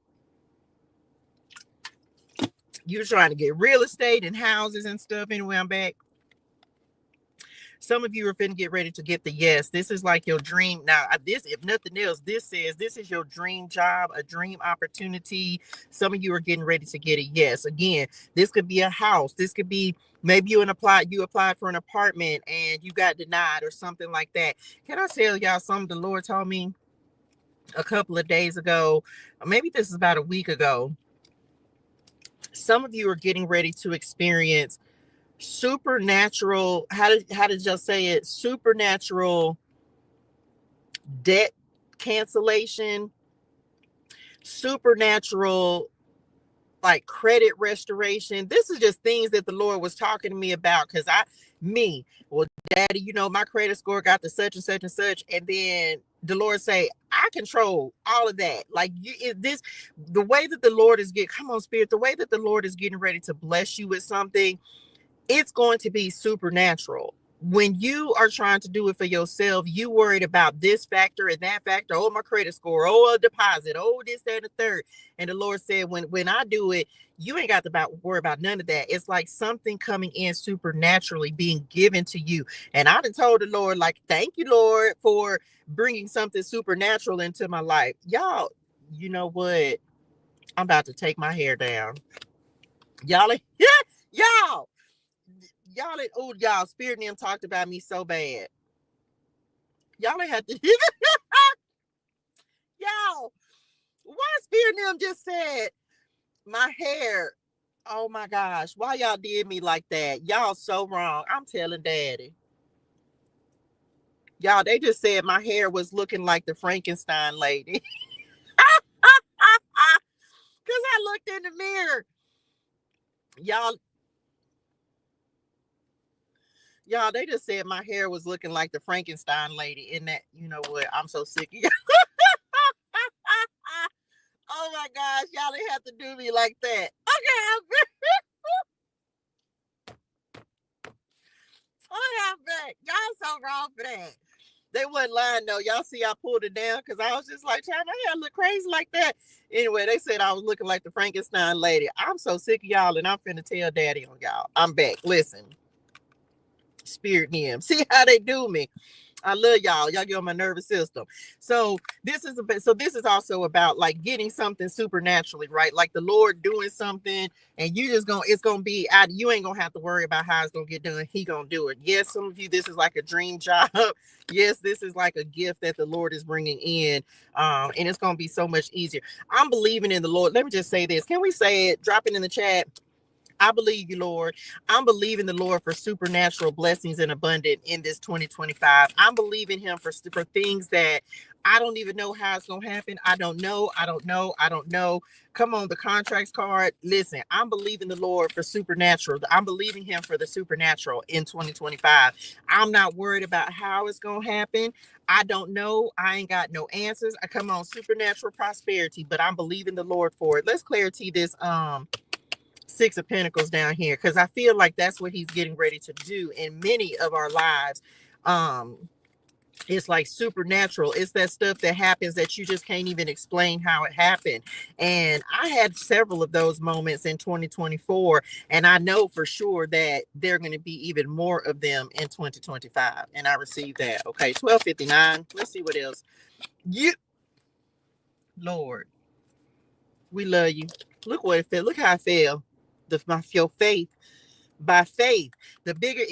Speaker 1: You're trying to get real estate and houses and stuff. Anyway, I'm back. Some of you are finna get ready to get the yes. This is like your dream. Now, this, if nothing else, this says this is your dream job, a dream opportunity. Some of you are getting ready to get a yes. Again, this could be a house. This could be maybe you applied for an apartment and you got denied or something like that. Can I tell y'all something the Lord told me a couple of days ago? Maybe this is about a week ago. Some of you are getting ready to experience supernatural, how did y'all say it? Supernatural debt cancellation, supernatural like credit restoration. This is just things that the Lord was talking to me about, because well, Daddy, my credit score got to such and such and such, and then the Lord say, I control all of that. Like the way that the Lord is come on, Spirit, the way that the Lord is getting ready to bless you with something, it's going to be supernatural. When you are trying to do it for yourself, you worried about this factor and that factor. Oh, my credit score. Oh, a deposit. Oh, this, that, and the third. And the Lord said, when I do it, you ain't got to worry about none of that. It's like something coming in supernaturally being given to you. And I done told the Lord, like, thank you, Lord, for bringing something supernatural into my life. Y'all, you know what? I'm about to take my hair down. Y'all, y'all, Spirit and them talked about me so bad. Y'all ain't had to. Y'all, why Spirit and them just said my hair? Oh my gosh, why y'all did me like that? Y'all so wrong. I'm telling Daddy. Y'all, they just said my hair was looking like the Frankenstein lady. Because I looked in the mirror. Y'all, they just said my hair was looking like the Frankenstein lady. In that, you know what? I'm so sick of y'all. Oh my gosh, y'all didn't have to do me like that. Okay, I'm back. Y'all so wrong for that. They wasn't lying though. Y'all see I pulled it down because I was just like, trying my hair look crazy like that. Anyway, they said I was looking like the Frankenstein lady. I'm so sick of y'all, and I'm finna tell Daddy on y'all. I'm back. Listen. Spirit him. See how they do me. I love y'all. Y'all get on my nervous system. So this is also about like getting something supernaturally, right? Like the Lord doing something, and it's gonna be out. You ain't gonna have to worry about how it's gonna get done. He gonna do it. Yes, some of you, this is like a dream job. Yes, this is like a gift that the Lord is bringing in, and it's gonna be so much easier. I'm believing in the Lord. Let me just say this. Can we say it? Drop it in the chat. I believe you, Lord. I'm believing the Lord for supernatural blessings and abundant in this 2025. I'm believing him for things that I don't even know how it's going to happen. I don't know. I don't know. I don't know. Come on, the contracts card. Listen, I'm believing the Lord for supernatural. I'm believing him for the supernatural in 2025. I'm not worried about how it's going to happen. I don't know. I ain't got no answers. I come on supernatural prosperity, but I'm believing the Lord for it. Let's clarity this Six of Pentacles down here, because I feel like that's what he's getting ready to do in many of our lives. It's like supernatural. It's that stuff that happens that you just can't even explain how it happened. And I had several of those moments in 2024, and I know for sure that there are going to be even more of them in 2025. And I received that. Okay, 1259. Let's see what else. You, Lord, we love you. Look what it felt. Look how I feel. Your faith. By faith, the bigger,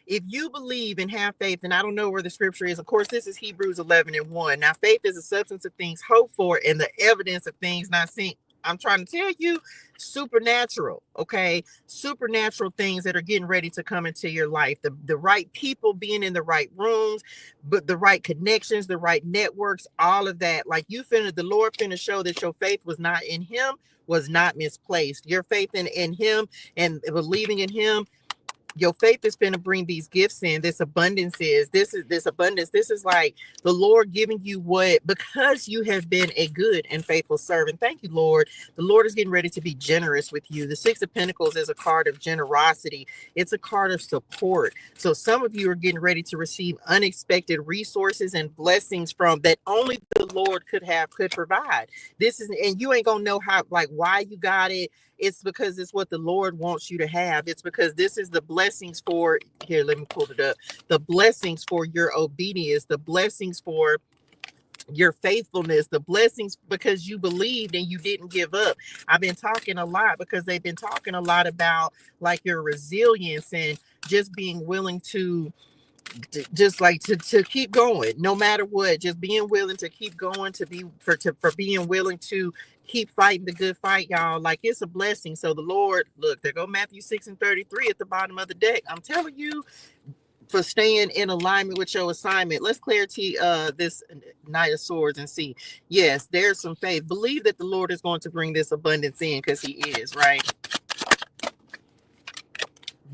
Speaker 1: if you believe and have faith, and I don't know where the scripture is. Of course, this is Hebrews 11:1. Now, faith is the substance of things hoped for and the evidence of things not seen. I'm trying to tell you, supernatural, okay? Supernatural things that are getting ready to come into your life. The right people being in the right rooms, but the right connections, the right networks, all of that. Like the Lord finna show that your faith was not in him, was not misplaced. Your faith in him and believing in him, your faith is going to bring these gifts in. This abundance is this abundance. This is like the Lord giving you what, because you have been a good and faithful servant. Thank you, Lord. The Lord is getting ready to be generous with you. The Six of Pentacles is a card of generosity. It's a card of support. So some of you are getting ready to receive unexpected resources and blessings from that only the Lord could provide. This is, and you ain't gonna know how, like, why you got it. It's because it's what the Lord wants you to have. It's because this is the blessings for, here, let me pull it up. The blessings for your obedience, the blessings for your faithfulness, the blessings because you believed and you didn't give up. I've been talking a lot because they've been talking a lot about like your resilience and just being willing to just like to keep going no matter what, just being willing to keep going, for being willing to keep fighting the good fight, y'all. Like, it's a blessing. So the Lord, look, there go Matthew 6:33 at the bottom of the deck. I'm telling you, for staying in alignment with your assignment. Let's clarity this Knight of Swords and see. Yes, there's some faith. Believe that the Lord is going to bring this abundance in, because he is, right?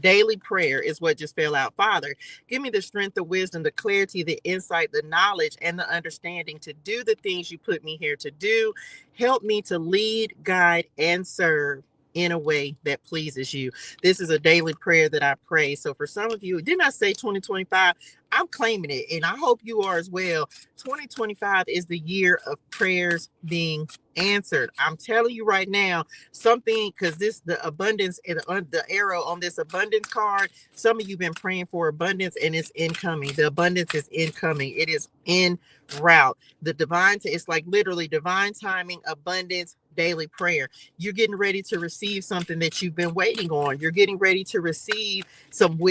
Speaker 1: Daily prayer is what just fell out. Father, give me the strength, the wisdom, the clarity, the insight, the knowledge, and the understanding to do the things you put me here to do. Help me to lead, guide, and serve in a way that pleases you. This is a daily prayer that I pray. So for some of you, didn't I say 2025? I'm claiming it, and I hope you are as well. 2025 is the year of prayers being answered. I'm telling you right now, something, because the abundance and the arrow on this abundance card, some of you been praying for abundance, and it's incoming. The abundance is incoming. It is en route. The divine, it's like literally divine timing, abundance, daily prayer. You're getting ready to receive something that you've been waiting on. You're getting ready to receive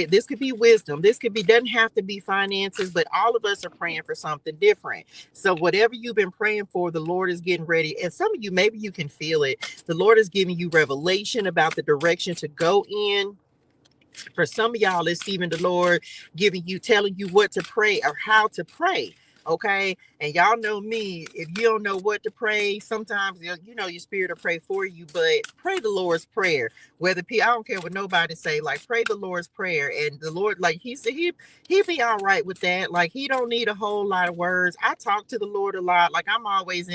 Speaker 1: this could be wisdom. This could be, doesn't have to be finances, but all of us are praying for something different. So whatever you've been praying for, the Lord is getting ready. And some of you, maybe you can feel it. The Lord is giving you revelation about the direction to go in. For some of y'all, it's even the Lord telling you what to pray or how to pray. Okay. And y'all know me, if you don't know what to pray, sometimes, your spirit will pray for you, but pray the Lord's prayer. I don't care what nobody say, like, pray the Lord's prayer. And the Lord, like he said, he be all right with that. Like, he don't need a whole lot of words. I talk to the Lord a lot. Like, I'm always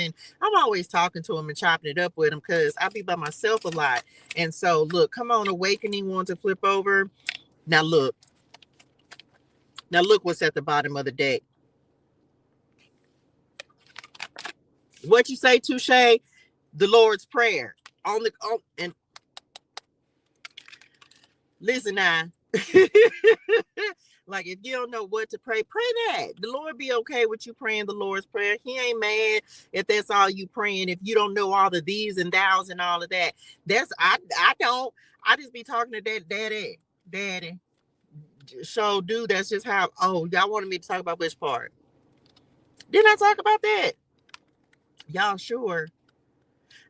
Speaker 1: talking to him and chopping it up with him, because I be by myself a lot. And so look, come on, awakening one to flip over. Now look what's at the bottom of the deck. What you say, Touche? The Lord's Prayer. And listen now. Like, if you don't know what to pray that. The Lord be okay with you praying the Lord's Prayer. He ain't mad if that's all you praying. If you don't know all the these and thous and all of that. I don't. I just be talking to that daddy. So, dude, that's just how. Oh, y'all wanted me to talk about which part? Didn't I talk about that? Y'all sure?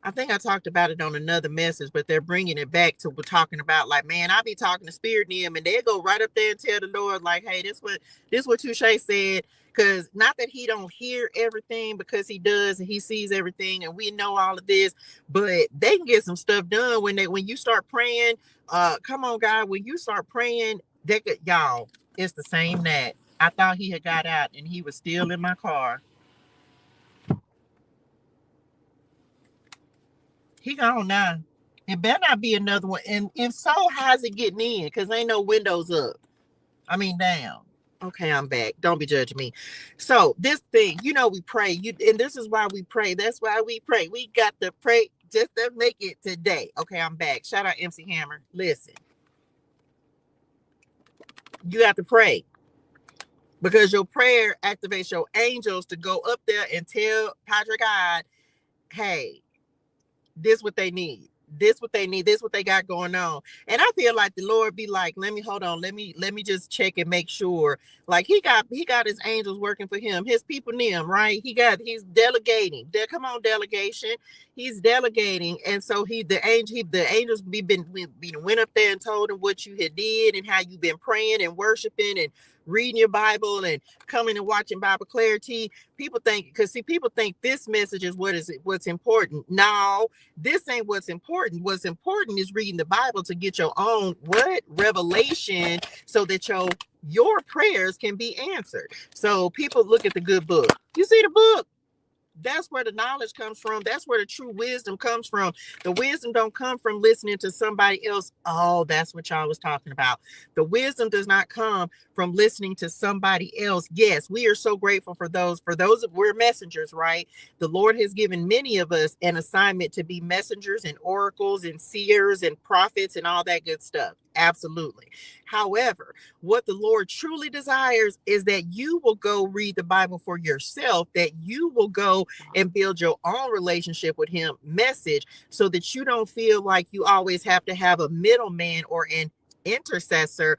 Speaker 1: I think I talked about it on another message, but they're bringing it back to we're talking about like, man, I be talking to spirit them and they go right up there and tell the Lord like, hey, this what Touche said. Because not that he don't hear everything, because he does and he sees everything and we know all of this, but they can get some stuff done when you start praying. Come on, God, when you start praying, y'all, it's the same that I thought he had got out and he was still in my car. He gone now. It better not be another one. And if so, how's it getting in? Because ain't no windows up. I mean, down. Okay, I'm back. Don't be judging me. So this thing, we pray. And this is why we pray. That's why we pray. We got to pray just to make it today. Okay, I'm back. Shout out MC Hammer. Listen. You have to pray. Because your prayer activates your angels to go up there and tell Padre God, hey, this what they need. This what they need. This what they got going on. And I feel like the Lord be like, let me just check and make sure. Like he got his angels working for him, his people them, right? He's delegating. Come on, delegation. He's delegating. And so the angels went up there and told him what you had did and how you've been praying and worshiping and reading your Bible and coming and watching Bible Clarity. People think this message is what's important. No, this ain't what's important. What's important is reading the Bible to get your own revelation so that your prayers can be answered. So people look at the good book. You see the book? That's where the knowledge comes from. That's where the true wisdom comes from. The wisdom don't come from listening to somebody else. Oh, that's what y'all was talking about. The wisdom does not come from listening to somebody else. Yes, we are so grateful for those. We're messengers, right? The Lord has given many of us an assignment to be messengers and oracles and seers and prophets and all that good stuff. Absolutely. However, what the Lord truly desires is that you will go read the Bible for yourself, that you will go and build your own relationship with him, message, so that you don't feel like you always have to have a middleman or an intercessor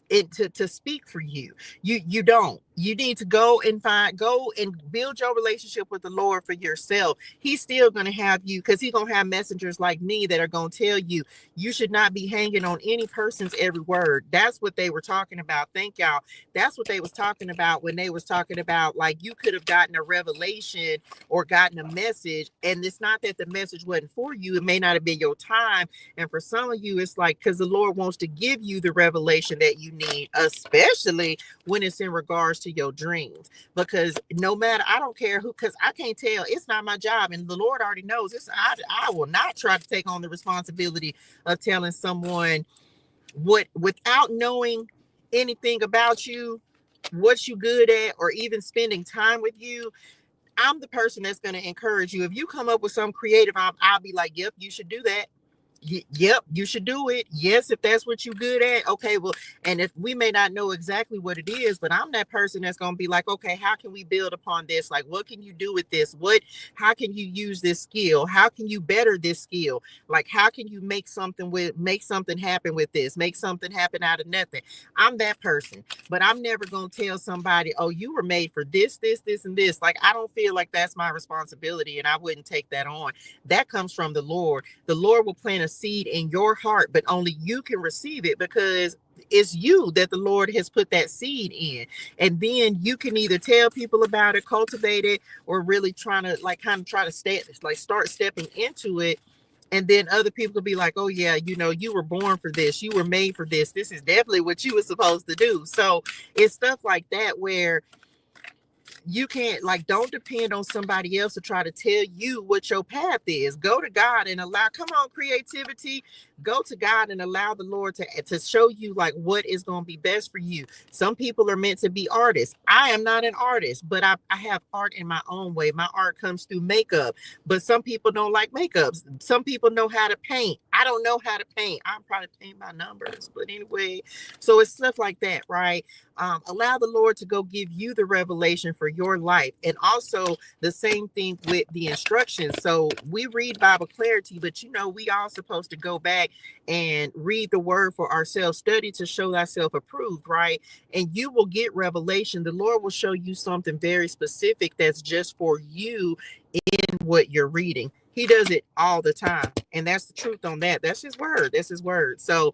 Speaker 1: to speak for you. You don't. You need to go and build your relationship with the Lord for yourself. He's still going to have you, because he's going to have messengers like me that are going to tell you should not be hanging on any person's every word. That's what they were talking about. Thank y'all. That's what they was talking about when they was talking about like you could have gotten a revelation or gotten a message, and it's not that the message wasn't for you. It may not have been your time. And for some of you, it's like because the Lord wants to give you the revelation that you need, especially when it's in regards to your dreams. Because no matter, I don't care who, because I can't tell, it's not my job, and the Lord already knows this. I will not try to take on the responsibility of telling someone what, without knowing anything about you, what you good at, or even spending time with you. I'm the person that's going to encourage you. If you come up with some creative, I'll be like, yep, you should do that. Yep, you should do it. Yes, if that's what you're good at. Okay, well, and if we may not know exactly what it is, but I'm that person that's going to be like, okay, how can we build upon this? Like, what can you do with this? How can you use this skill? How can you better this skill? Like, how can you make something happen with this? Make something happen out of nothing. I'm that person, but I'm never going to tell somebody, oh, you were made for this, and this. Like, I don't feel like that's my responsibility, and I wouldn't take that on. That comes from the Lord. The Lord will plant a seed in your heart, but only you can receive it, because it's you that the Lord has put that seed in. And then you can either tell people about it, cultivate it, or really try to start stepping into it. And then other people will be like, oh yeah, you were born for this, you were made for this, this is definitely what you were supposed to do. So it's stuff like that where you can't, like, don't depend on somebody else to try to tell you what your path is. Go to God and come on, creativity, go to God and allow the Lord to show you like what is going to be best for you. Some people are meant to be artists. I am not an artist, but I have art in my own way. My art comes through makeup, but some people don't like makeups. Some people know how to paint. I don't know how to paint. I'm probably paint by numbers, but anyway, so it's stuff like that, right? Allow the Lord to go give you the revelation for your life. And also the same thing with the instructions. So we read Bible Clarity, but we all supposed to go back and read the word for ourselves, study to show thyself approved, right? And you will get revelation. The Lord will show you something very specific that's just for you in what you're reading. He does it all the time. And that's the truth on that. That's his word. That's his word. So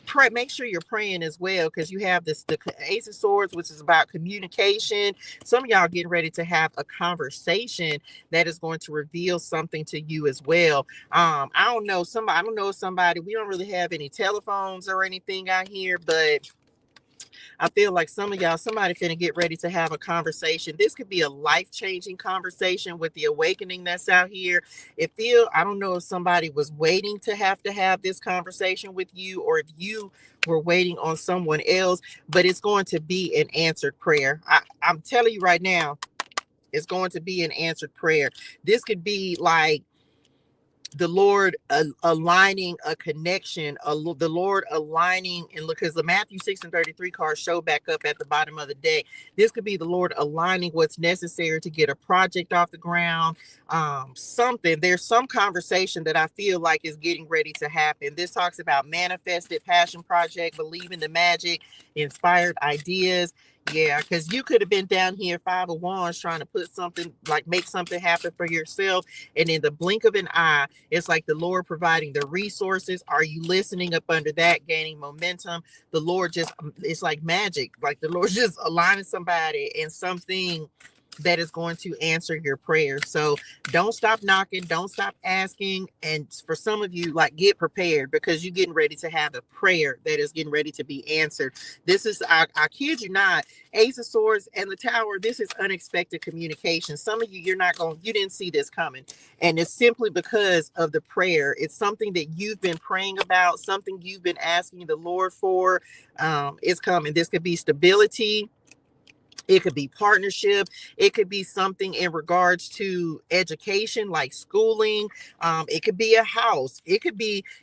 Speaker 1: pray, make sure you're praying as well, because you have this, the Ace of Swords, which is about communication. Some of y'all getting ready to have a conversation that is going to reveal something to you as well. I don't know somebody, we don't really have any telephones or anything out here, but I feel like some of y'all, somebody finna get ready to have a conversation. This could be a life-changing conversation with the awakening that's out here. I don't know if somebody was waiting to have this conversation with you, or if you were waiting on someone else, but it's going to be an answered prayer. I'm telling you right now, it's going to be an answered prayer. This could be like the Lord aligning a connection, the Lord aligning, and look, because the Matthew 6:33 card show back up at the bottom of the deck. This could be the Lord aligning what's necessary to get a project off the ground. There's some conversation that I feel like is getting ready to happen. This talks about manifested passion project, believing the magic, inspired ideas. Yeah, because you could have been down here 5 of Wands trying to put something, like make something happen for yourself, and in the blink of an eye, it's like the Lord providing the resources. Are you listening up under that, gaining momentum? The Lord just, it's like magic, like the Lord just aligning somebody and something that is going to answer your prayers. So don't stop knocking, don't stop asking. And for some of you, like, get prepared, because you're getting ready to have a prayer that is getting ready to be answered. This is, I kid you not, Ace of Swords and the Tower. This is unexpected communication. Some of you, you didn't see this coming. And it's simply because of the prayer. It's something that you've been praying about, something you've been asking the Lord for. It's coming. This could be stability. It could be partnership. It could be something in regards to education, like schooling. It could be a house. It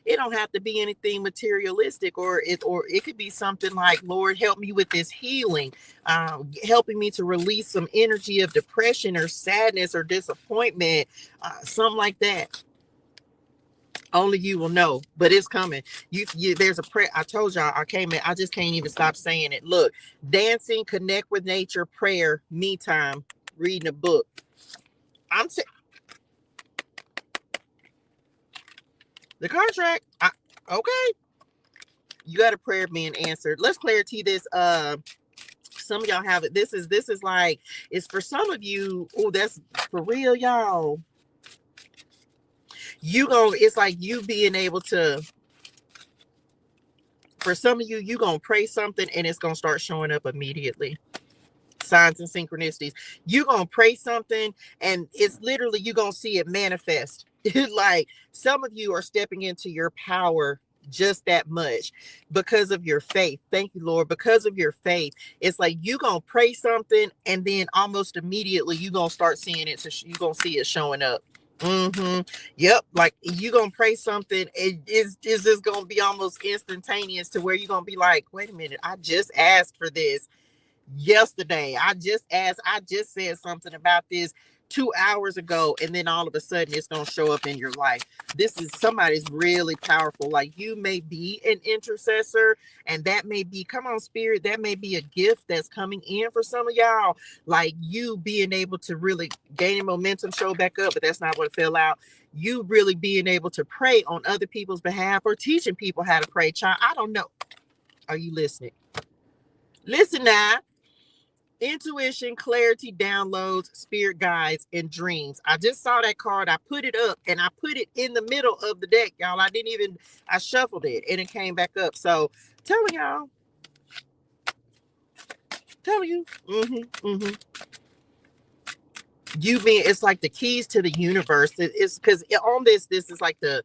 Speaker 1: don't have to be anything materialistic, or it could be something like, Lord, help me with this healing, helping me to release some energy of depression or sadness or disappointment, something like that. Only you will know, but it's coming. There's a prayer. I told y'all, I just can't even stop saying it. Look, dancing, connect with nature, prayer, me time, reading a book. I'm saying the contract. Okay, you got a prayer being answered. Let's clarity this. Some of y'all have it. This is like, it's for some of you. Oh, that's for real, y'all. It's like you being able to, for some of you, you gonna pray something and it's gonna start showing up immediately. Signs and synchronicities. You gonna pray something and it's literally, you gonna see it manifest. Like, some of you are stepping into your power just that much because of your faith. Thank you, Lord. Because of your faith, it's like you gonna pray something and then almost immediately you gonna start seeing it. So you gonna see it showing up. Yep. Like, you gonna pray something, it is just gonna be almost instantaneous, to where you're gonna be like, wait a minute, I just asked for this yesterday. I just said something about this 2 hours ago, and then all of a sudden it's going to show up in your life. This is, somebody's really powerful. Like, you may be an intercessor, and that may be, come on, Spirit, that may be a gift that's coming in for some of y'all. Like, you being able to really gain momentum, show back up, but that's not what fell out. You really being able to pray on other people's behalf, or teaching people how to pray. Child, I don't know. Are you listening? Listen now. Intuition, clarity, downloads, spirit guides, and dreams. I just saw that card. I put it up and I put it in the middle of the deck, y'all. I shuffled it and it came back up. So telling y'all, it's like the keys to the universe. It's because on this is like the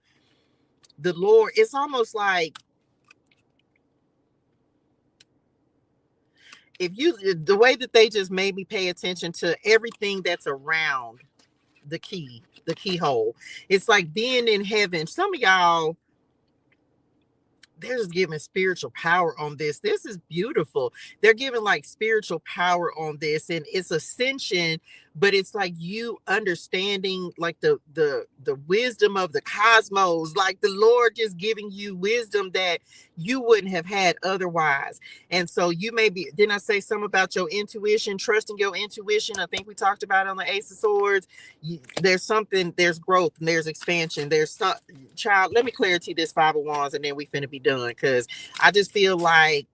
Speaker 1: Lord. It's almost like, the way that they just made me pay attention to everything that's around the keyhole. It's like being in heaven. Some of y'all, they're just giving spiritual power on this. This is beautiful. They're giving like spiritual power on this, and it's ascension, but it's like you understanding like the wisdom of the cosmos, like the Lord just giving you wisdom that you wouldn't have had otherwise. And so you may be, didn't I say something about your intuition, trusting your intuition? I think we talked about it on the Ace of Swords. There's something, there's growth and there's expansion. There's some, child, let me clarity this Five of Wands and then we finna be done, because I just feel like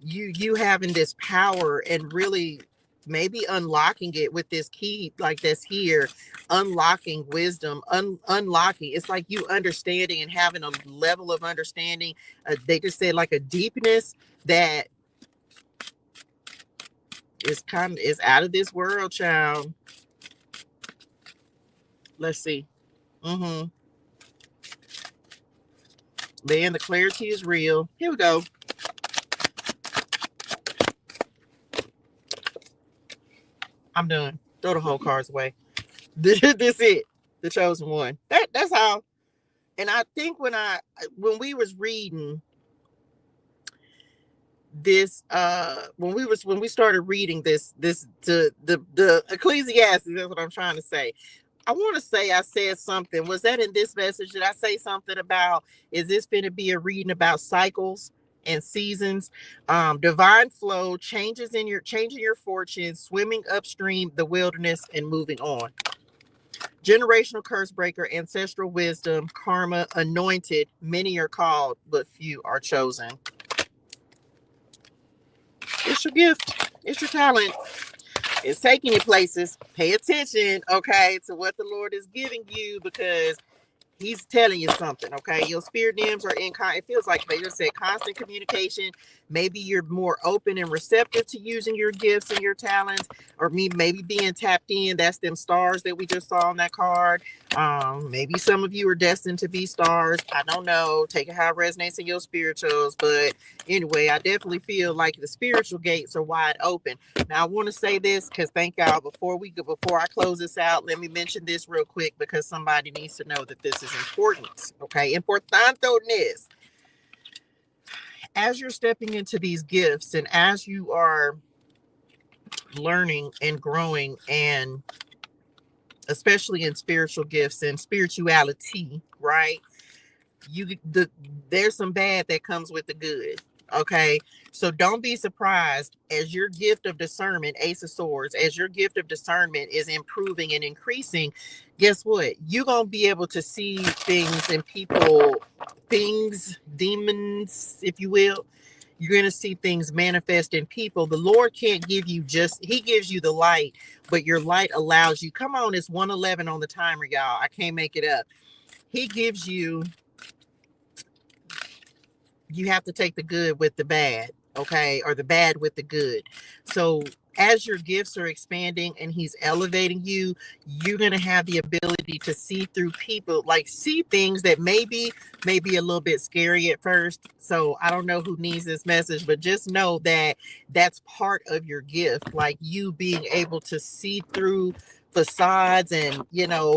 Speaker 1: you having this power and really maybe unlocking it with this key like that's here, unlocking wisdom, unlocking, it's like you understanding and having a level of understanding, they just said like a deepness that is kind of is out of this world, child. Let's see. Man, the clarity is real. Here we go. I'm done. Throw the whole cards away. This it. The chosen one. That's how. And I think when we was reading this, when we started reading this to the Ecclesiastes, that's what I'm trying to say. I want to say I said something. Was that in this message? Did I say something about, is this going to be a reading about cycles and seasons, divine flow, changing your fortune, swimming upstream the wilderness and moving on? Generational curse breaker, ancestral wisdom, karma, anointed. Many are called, but few are chosen. It's your gift. It's your talent. It's taking you places. Pay attention, okay, to what the Lord is giving you, because he's telling you something, okay? Your spirit names are it feels like they just said constant communication. Maybe you're more open and receptive to using your gifts and your talents, or maybe being tapped in. That's them stars that we just saw on that card. Maybe some of you are destined to be stars. I don't know. Take it how it resonates in your spirituals. But anyway, I definitely feel like the spiritual gates are wide open. Now, I want to say this because thank y'all. Before I close this out, let me mention this real quick because somebody needs to know that this is important. Okay, importantness. As you're stepping into these gifts and as you are learning and growing, and especially in spiritual gifts and spirituality, right? There's some bad that comes with the good. Okay, so don't be surprised as your gift of discernment, Ace of Swords, as your gift of discernment is improving and increasing. Guess what? You're gonna be able to see things in people, things, demons, if you will. You're going to see things manifest in people. The Lord can't give you he gives you the light, but your light allows you. Come on, it's 1:11 on the timer, y'all. I can't make it up. He gives you have to take the good with the bad, okay? Or the bad with the good. So as your gifts are expanding and he's elevating you, you're going to have the ability to see through people, like see things that maybe a little bit scary at first. So I don't know who needs this message, but just know that that's part of your gift, like you being able to see through facades, and you gonna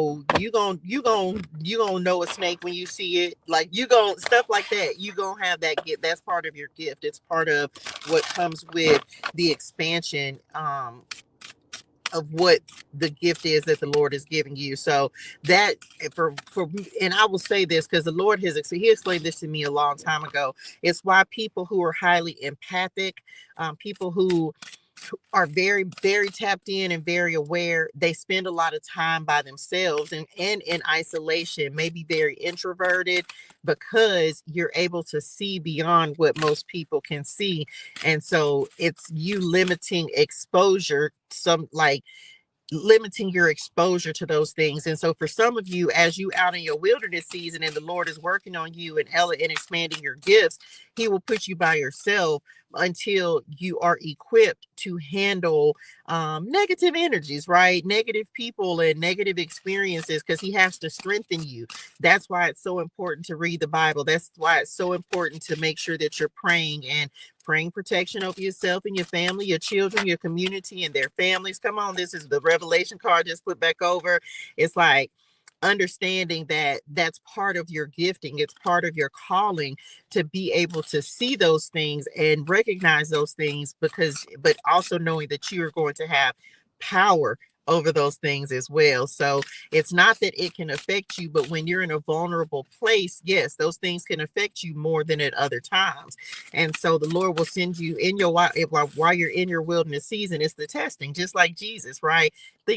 Speaker 1: know a snake when you see it, like stuff like that. You gonna have that gift. That's part of your gift. It's part of what comes with the expansion of what the gift is that the Lord is giving you. So that for and I will say this because the Lord he explained this to me a long time ago. It's why people who are highly empathic, people who are very, very tapped in and very aware, they spend a lot of time by themselves and in isolation, maybe very introverted, because you're able to see beyond what most people can see. And so it's you limiting exposure, limiting your exposure to those things. And so for some of you, as you out in your wilderness season and the Lord is working on you and expanding your gifts, he will put you by yourself until you are equipped to handle negative energies, right? Negative people and negative experiences, because he has to strengthen you. That's why it's so important to read the Bible. That's why it's so important to make sure that you're praying protection over yourself and your family, your children, your community, and their families. Come on, this is the Revelation card just put back over. It's like understanding that that's part of your gifting, it's part of your calling to be able to see those things and recognize those things, but also knowing that you are going to have power over those things as well. So it's not that it can affect you, but when you're in a vulnerable place, yes, those things can affect you more than at other times. And so the Lord will send you in your while you're in your wilderness season. It's the testing, just like Jesus, right?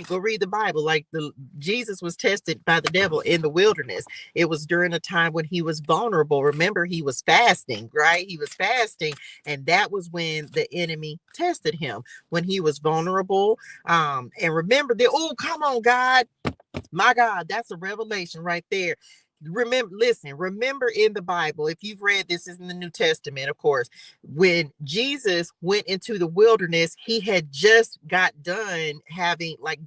Speaker 1: Go read the Bible. Like Jesus was tested by the devil in the wilderness. It was during a time when he was vulnerable. Remember, he was fasting, right? He was fasting, and that was when the enemy tested him, when he was vulnerable. And remember that, oh, come on, God. My God, that's a revelation right there. Remember in the Bible, if you've read this, is in the New Testament, of course, when Jesus went into the wilderness, he had just got done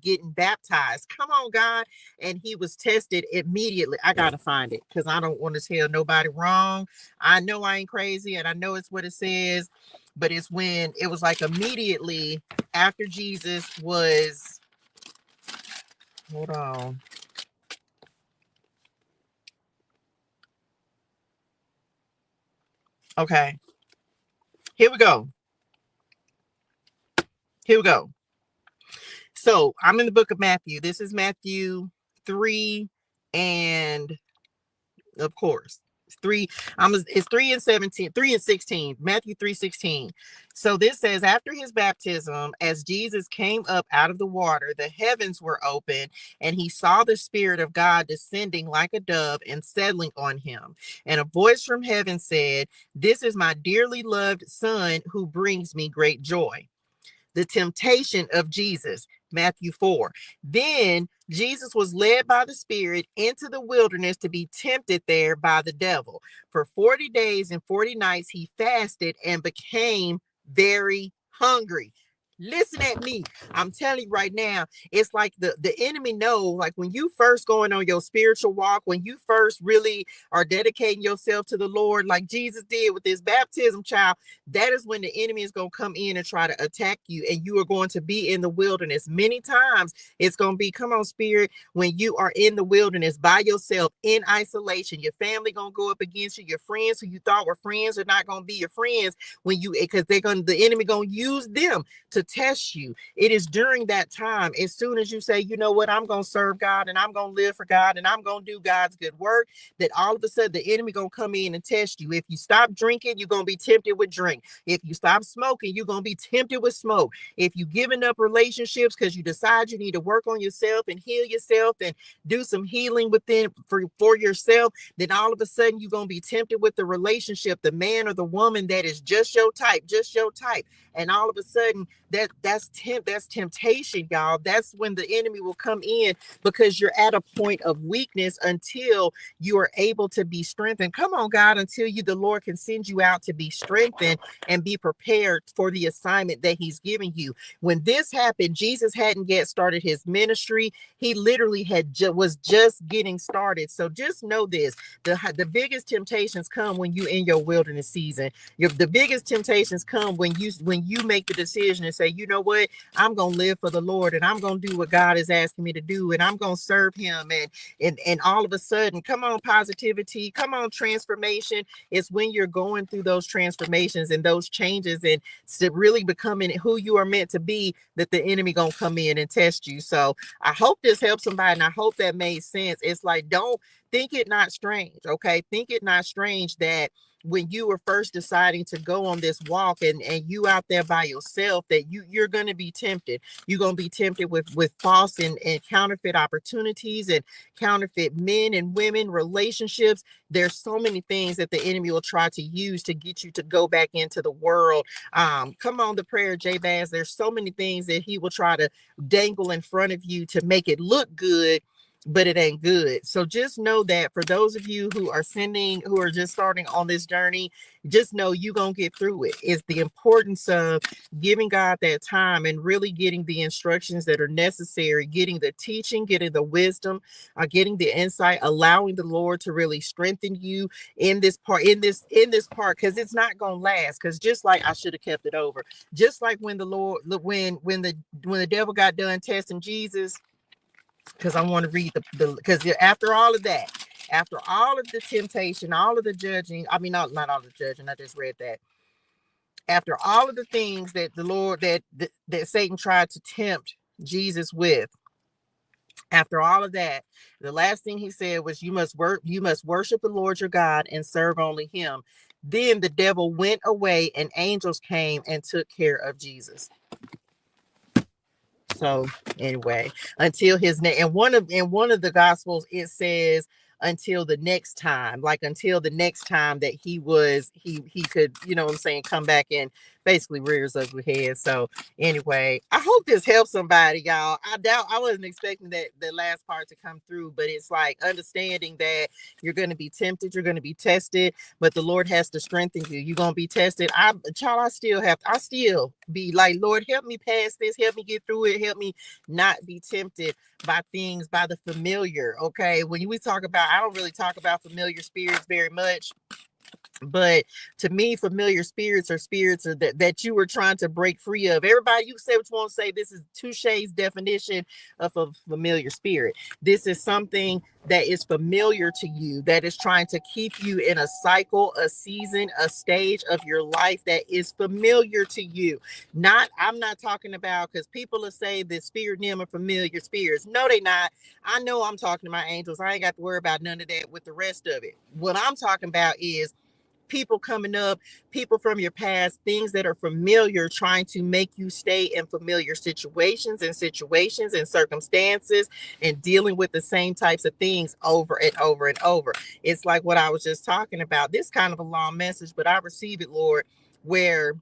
Speaker 1: getting baptized. Come on, God. And he was tested immediately. I got to find it because I don't want to tell nobody wrong. I know I ain't crazy and I know it's what it says, but it's when it was like immediately after Jesus was, hold on. Okay, here we go. So I'm in the book of Matthew. This is Matthew 3, and of course, 3. It's 3 and 17, 3 and 16. Matthew 3:16. So this says, after his baptism, as Jesus came up out of the water, the heavens were open, and he saw the Spirit of God descending like a dove and settling on him. And a voice from heaven said, "This is my dearly loved Son, who brings me great joy." The temptation of Jesus, Matthew 4. Then Jesus was led by the Spirit into the wilderness to be tempted there by the devil. For 40 days and 40 nights he fasted and became very hungry. Listen at me. I'm telling you right now, it's like the enemy know, like when you first going on your spiritual walk, when you first really are dedicating yourself to the Lord, like Jesus did with his baptism, child, that is when the enemy is going to come in and try to attack you, and you are going to be in the wilderness. Many times it's going to be, come on, Spirit, when you are in the wilderness by yourself, in isolation, your family going to go up against you, your friends who you thought were friends are not going to be your friends, because the enemy going to use them to test you. It is during that time, as soon as you say, you know what, I'm going to serve God and I'm going to live for God and I'm going to do God's good work, that all of a sudden the enemy going to come in and test you. If you stop drinking, you're going to be tempted with drink. If you stop smoking, you're going to be tempted with smoke. If you giving up relationships because you decide you need to work on yourself and heal yourself and do some healing within for yourself, then all of a sudden you're going to be tempted with the relationship, the man or the woman that is just your type. And all of a sudden that's temptation, y'all. That's when the enemy will come in, because you're at a point of weakness until you are able to be strengthened. Come on, God, until the Lord can send you out to be strengthened and be prepared for the assignment that he's giving you. When this happened, Jesus hadn't yet started his ministry. He literally was just getting started. So just know this, the biggest temptations come when you're in your wilderness season. The biggest temptations come when you make the decision and say, you know what, I'm going to live for the Lord and I'm going to do what God is asking me to do and I'm going to serve him. And all of a sudden, come on, positivity, come on, transformation. It's when you're going through those transformations and those changes and really becoming who you are meant to be, that the enemy going to come in and test you. So I hope this helps somebody, and I hope that made sense. It's like, don't think it not strange. Okay. Think it not strange that when you were first deciding to go on this walk and you out there by yourself, that you're going to be tempted. You're going to be tempted with false and counterfeit opportunities and counterfeit men and women, relationships. There's so many things that the enemy will try to use to get you to go back into the world. Come on, the prayer, Jabez. There's so many things that he will try to dangle in front of you to make it look good, but it ain't good. So just know that for those of you who are just starting on this journey, just know you're going to get through it. It's the importance of giving God that time and really getting the instructions that are necessary, getting the teaching, getting the wisdom, getting the insight, allowing the Lord to really strengthen you in this part, because it's not going to last. Because just like, I should have kept it over, just like when the Lord, when the devil got done testing Jesus, because I want to read because after all of that, after all of the temptation, all of the judging, I mean, not all the judging, I just read that. After all of the things that the Lord, that Satan tried to tempt Jesus with, after all of that, the last thing he said was, you must worship the Lord your God and serve only him. Then the devil went away and angels came and took care of Jesus. So anyway, until his name, and one of the gospels, it says until the next time, like until the next time that he could, you know what I'm saying, come back and basically rear his ugly head. So anyway, I hope this helps somebody, y'all. I wasn't expecting that the last part to come through, but it's like understanding that you're going to be tempted, you're going to be tested, but the Lord has to strengthen you. You're going to be tested. I still be like, Lord, help me pass this, help me get through it, help me not be tempted by things, by the familiar. Okay, when we talk about, I don't really talk about familiar spirits very much, but to me, familiar spirits are spirits that you were trying to break free of. Everybody, you say what you want to say. This is Touche's definition of a familiar spirit. This is something that is familiar to you, that is trying to keep you in a cycle, a season, a stage of your life that is familiar to you. I'm not talking about, because people will say that spirit and them are familiar spirits. No, they not. I know I'm talking to my angels. I ain't got to worry about none of that with the rest of it. What I'm talking about is people coming up, people from your past, things that are familiar, trying to make you stay in familiar situations and circumstances, and dealing with the same types of things over and over and over. It's like what I was just talking about. This kind of a long message, but I receive it, Lord, where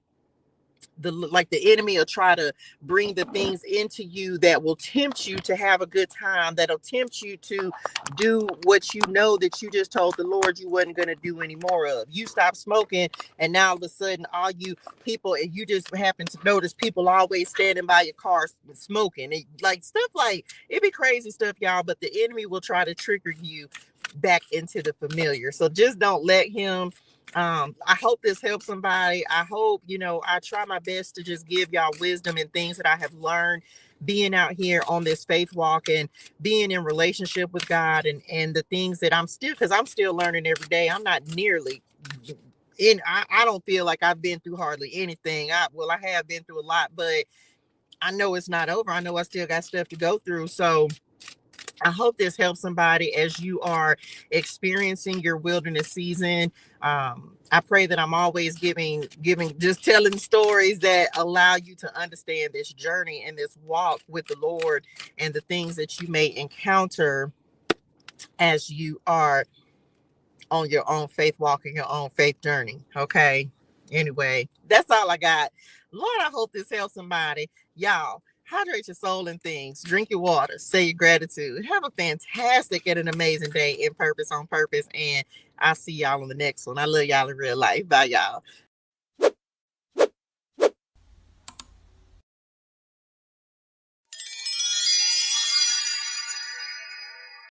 Speaker 1: the enemy will try to bring the things into you that will tempt you to have a good time, that'll tempt you to do what you know that you just told the Lord you wasn't going to do any more of. You stop smoking, and now all of a sudden all you people, and you just happen to notice people always standing by your car smoking. Like stuff like, it be crazy stuff, y'all, but the enemy will try to trigger you back into the familiar. So just don't let him. I hope this helps somebody. I hope, I try my best to just give y'all wisdom and things that I have learned being out here on this faith walk and being in relationship with God, and the things that because I'm still learning every day. I'm not nearly I don't feel like I've been through hardly anything. I have been through a lot, but I know it's not over. I know I still got stuff to go through. So I hope this helps somebody as you are experiencing your wilderness season. I pray that I'm always giving, just telling stories that allow you to understand this journey and this walk with the Lord, and the things that you may encounter as you are on your own faith walk and your own faith journey. Okay. Anyway, that's all I got. Lord, I hope this helps somebody. Y'all, hydrate your soul and things. Drink your water. Say your gratitude. Have a fantastic and an amazing day in purpose, on purpose. And I'll see y'all on the next one. I love y'all in real life. Bye, y'all.